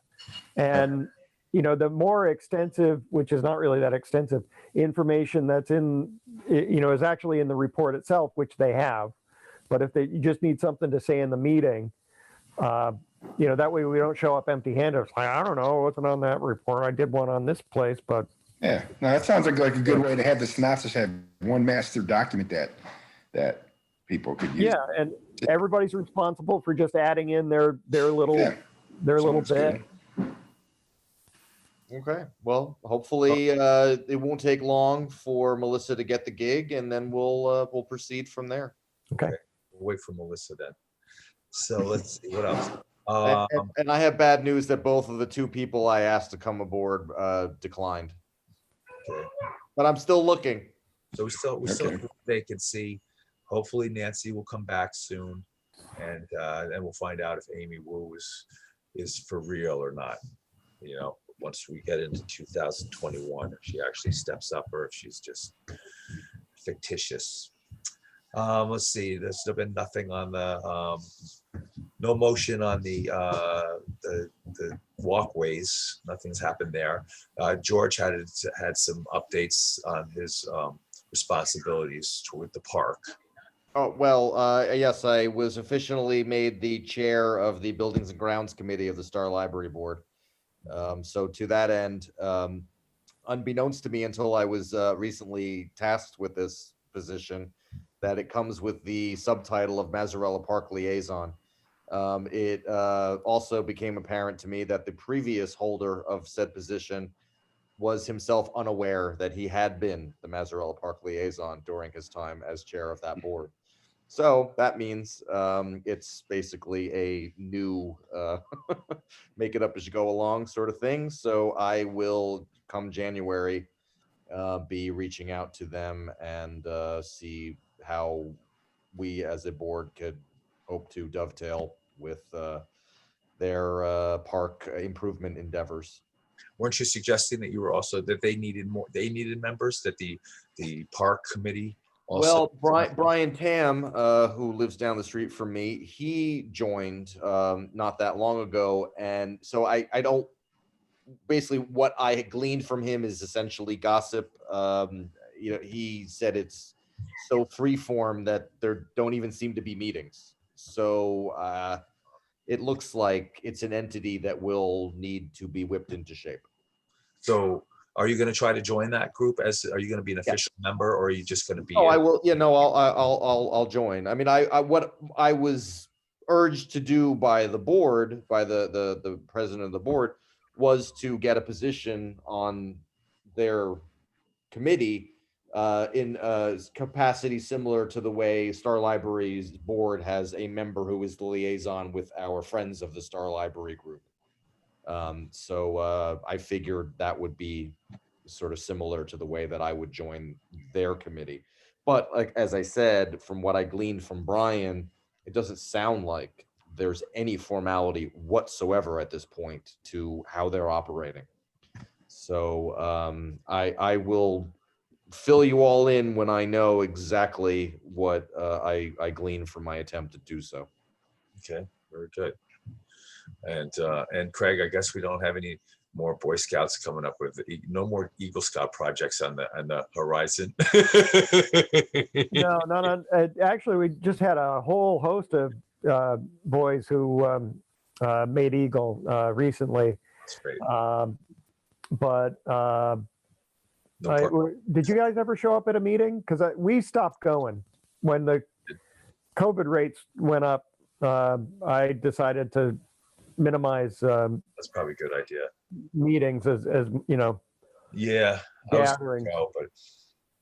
And, the more extensive, which is not really that extensive, information that's is actually in the report itself, which they have. But if you just need something to say in the meeting, that way we don't show up empty-handed. It's like, I don't know, it wasn't on that report. I did one on this place, but. Yeah, no, that sounds like a good way to have the synopsis, have one master document that people could use. Yeah, and everybody's responsible for just adding in their little Sounds bit. good. Okay. Well, hopefully it won't take long for Melissa to get the gig, and then we'll proceed from there. Okay. We'll wait for Melissa then. So let's see what else. And I have bad news that both of the two people I asked to come aboard declined. Okay. But I'm still looking. So we still have a vacancy. Hopefully Nancy will come back soon, and we'll find out if Amy Wu is for real or not. Once we get into 2021, if she actually steps up or if she's just fictitious. Let's see. There's been nothing on the no motion on the walkways. Nothing's happened there. George had some updates on his responsibilities toward the park. Oh, well, yes, I was officially made the chair of the Buildings and Grounds Committee of the Star Library Board. So to that end, unbeknownst to me until I was recently tasked with this position, that it comes with the subtitle of Mazzarella Park Liaison. It also became apparent to me that the previous holder of said position was himself unaware that he had been the Mazzarella Park Liaison during his time as chair of that board. So that means it's basically a new make it up as you go along sort of thing. So I will, come January, be reaching out to them and see how we as a board could hope to dovetail with their park improvement endeavors. Weren't you suggesting that you were also, that they needed members, that the park committee also? Well, Brian Tam, who lives down the street from me, he joined not that long ago. And so I don't, basically what I had gleaned from him is essentially gossip. He said it's so freeform that there don't even seem to be meetings. So it looks like it's an entity that will need to be whipped into shape. So are you going to try to join that group? Are you going to be an official member, or are you just going to be? Oh, I will. I'll join. I mean, what I was urged to do by the board, by the president of the board, was to get a position on their committee in a capacity similar to the way Star Library's board has a member who is the liaison with our Friends of the Star Library group. So I figured that would be sort of similar to the way that I would join their committee. But like, as I said, from what I gleaned from Brian, it doesn't sound like there's any formality whatsoever at this point to how they're operating. So I will fill you all in when I know exactly what I glean from my attempt to do so. Okay, very good. And Craig, I guess we don't have any more Boy Scouts coming up with no more Eagle Scout projects on the horizon. No. Actually, we just had a whole host of boys who made Eagle recently. That's great. Did you guys ever show up at a meeting? Because we stopped going when the COVID rates went up. I decided to minimize that's probably a good idea. Meetings as you know. Yeah, gatherings. But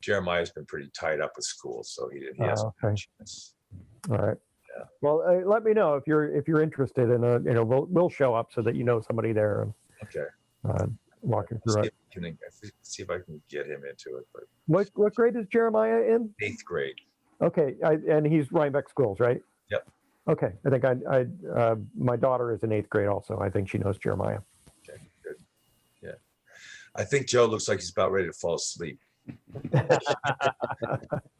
Jeremiah's been pretty tied up with school, so he hasn't. Okay. All right. Yeah. Well, let me know if you're interested in we'll show up so that you know somebody there. And, okay. Walking through it. See if I can get him into it. But what grade is Jeremiah in? 8th grade. Okay, and he's Rhinebeck Schools, right? Yep. Okay, I think my daughter is in 8th grade also. I think she knows Jeremiah. Okay, good. Yeah, I think Joe looks like he's about ready to fall asleep. I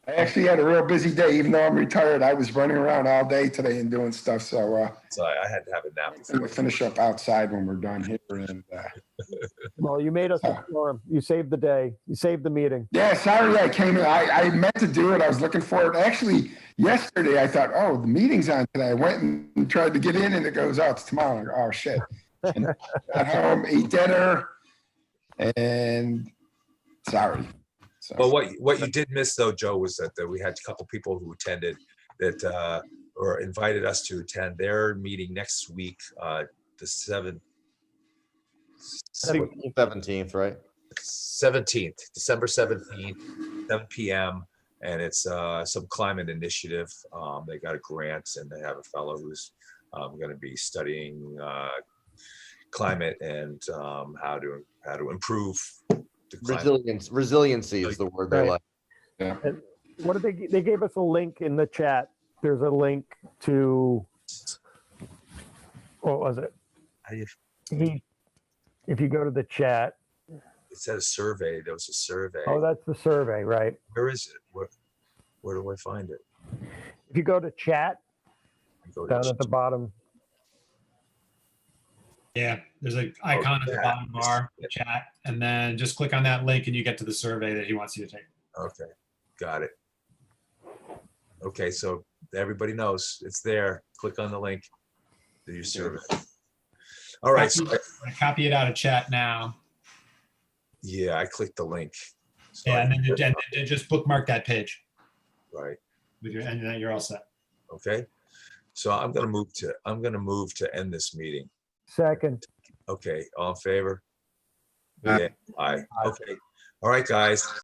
actually had a real busy day, even though I'm retired. I was running around all day today and doing stuff. So I had to have a nap. We'll finish up outside when we're done here. And well, you made us a storm. You saved the day. You saved the meeting. Yeah, sorry I came in. I meant to do it. I was looking forward. Actually, yesterday I thought, oh, the meeting's on today. I went and tried to get in, and it goes, oh, it's tomorrow. I'm like, oh shit! And got home, ate dinner, and sorry. So. Well, what you did miss though, Joe, was that we had a couple people who attended that or invited us to attend their meeting next week, the 7th. 17th, right? 17th, December 17th, 7 p.m. And it's some climate initiative. They got a grant, and they have a fellow who's going to be studying climate and how to improve. Resiliency is the word they like. Yeah. And what did they gave us a link in the chat. There's a link to, what was it? If you go to the chat. It said a survey. There was a survey. Oh, that's the survey, right? Where is it? Where do I find it? If you go to chat, down at the bottom. Yeah, there's an icon at the bottom bar, chat, and then just click on that link and you get to the survey that he wants you to take. Okay, got it. Okay, so everybody knows it's there. Click on the link. Do your survey. All right. So I copy it out of chat now. Yeah, I clicked the link. So yeah, and then just bookmark that page. Right. with your, and then you're all set. Okay. So I'm gonna move to end this meeting. Second. Okay, all in favor? Aye. Yeah, aye. Okay. All right, guys.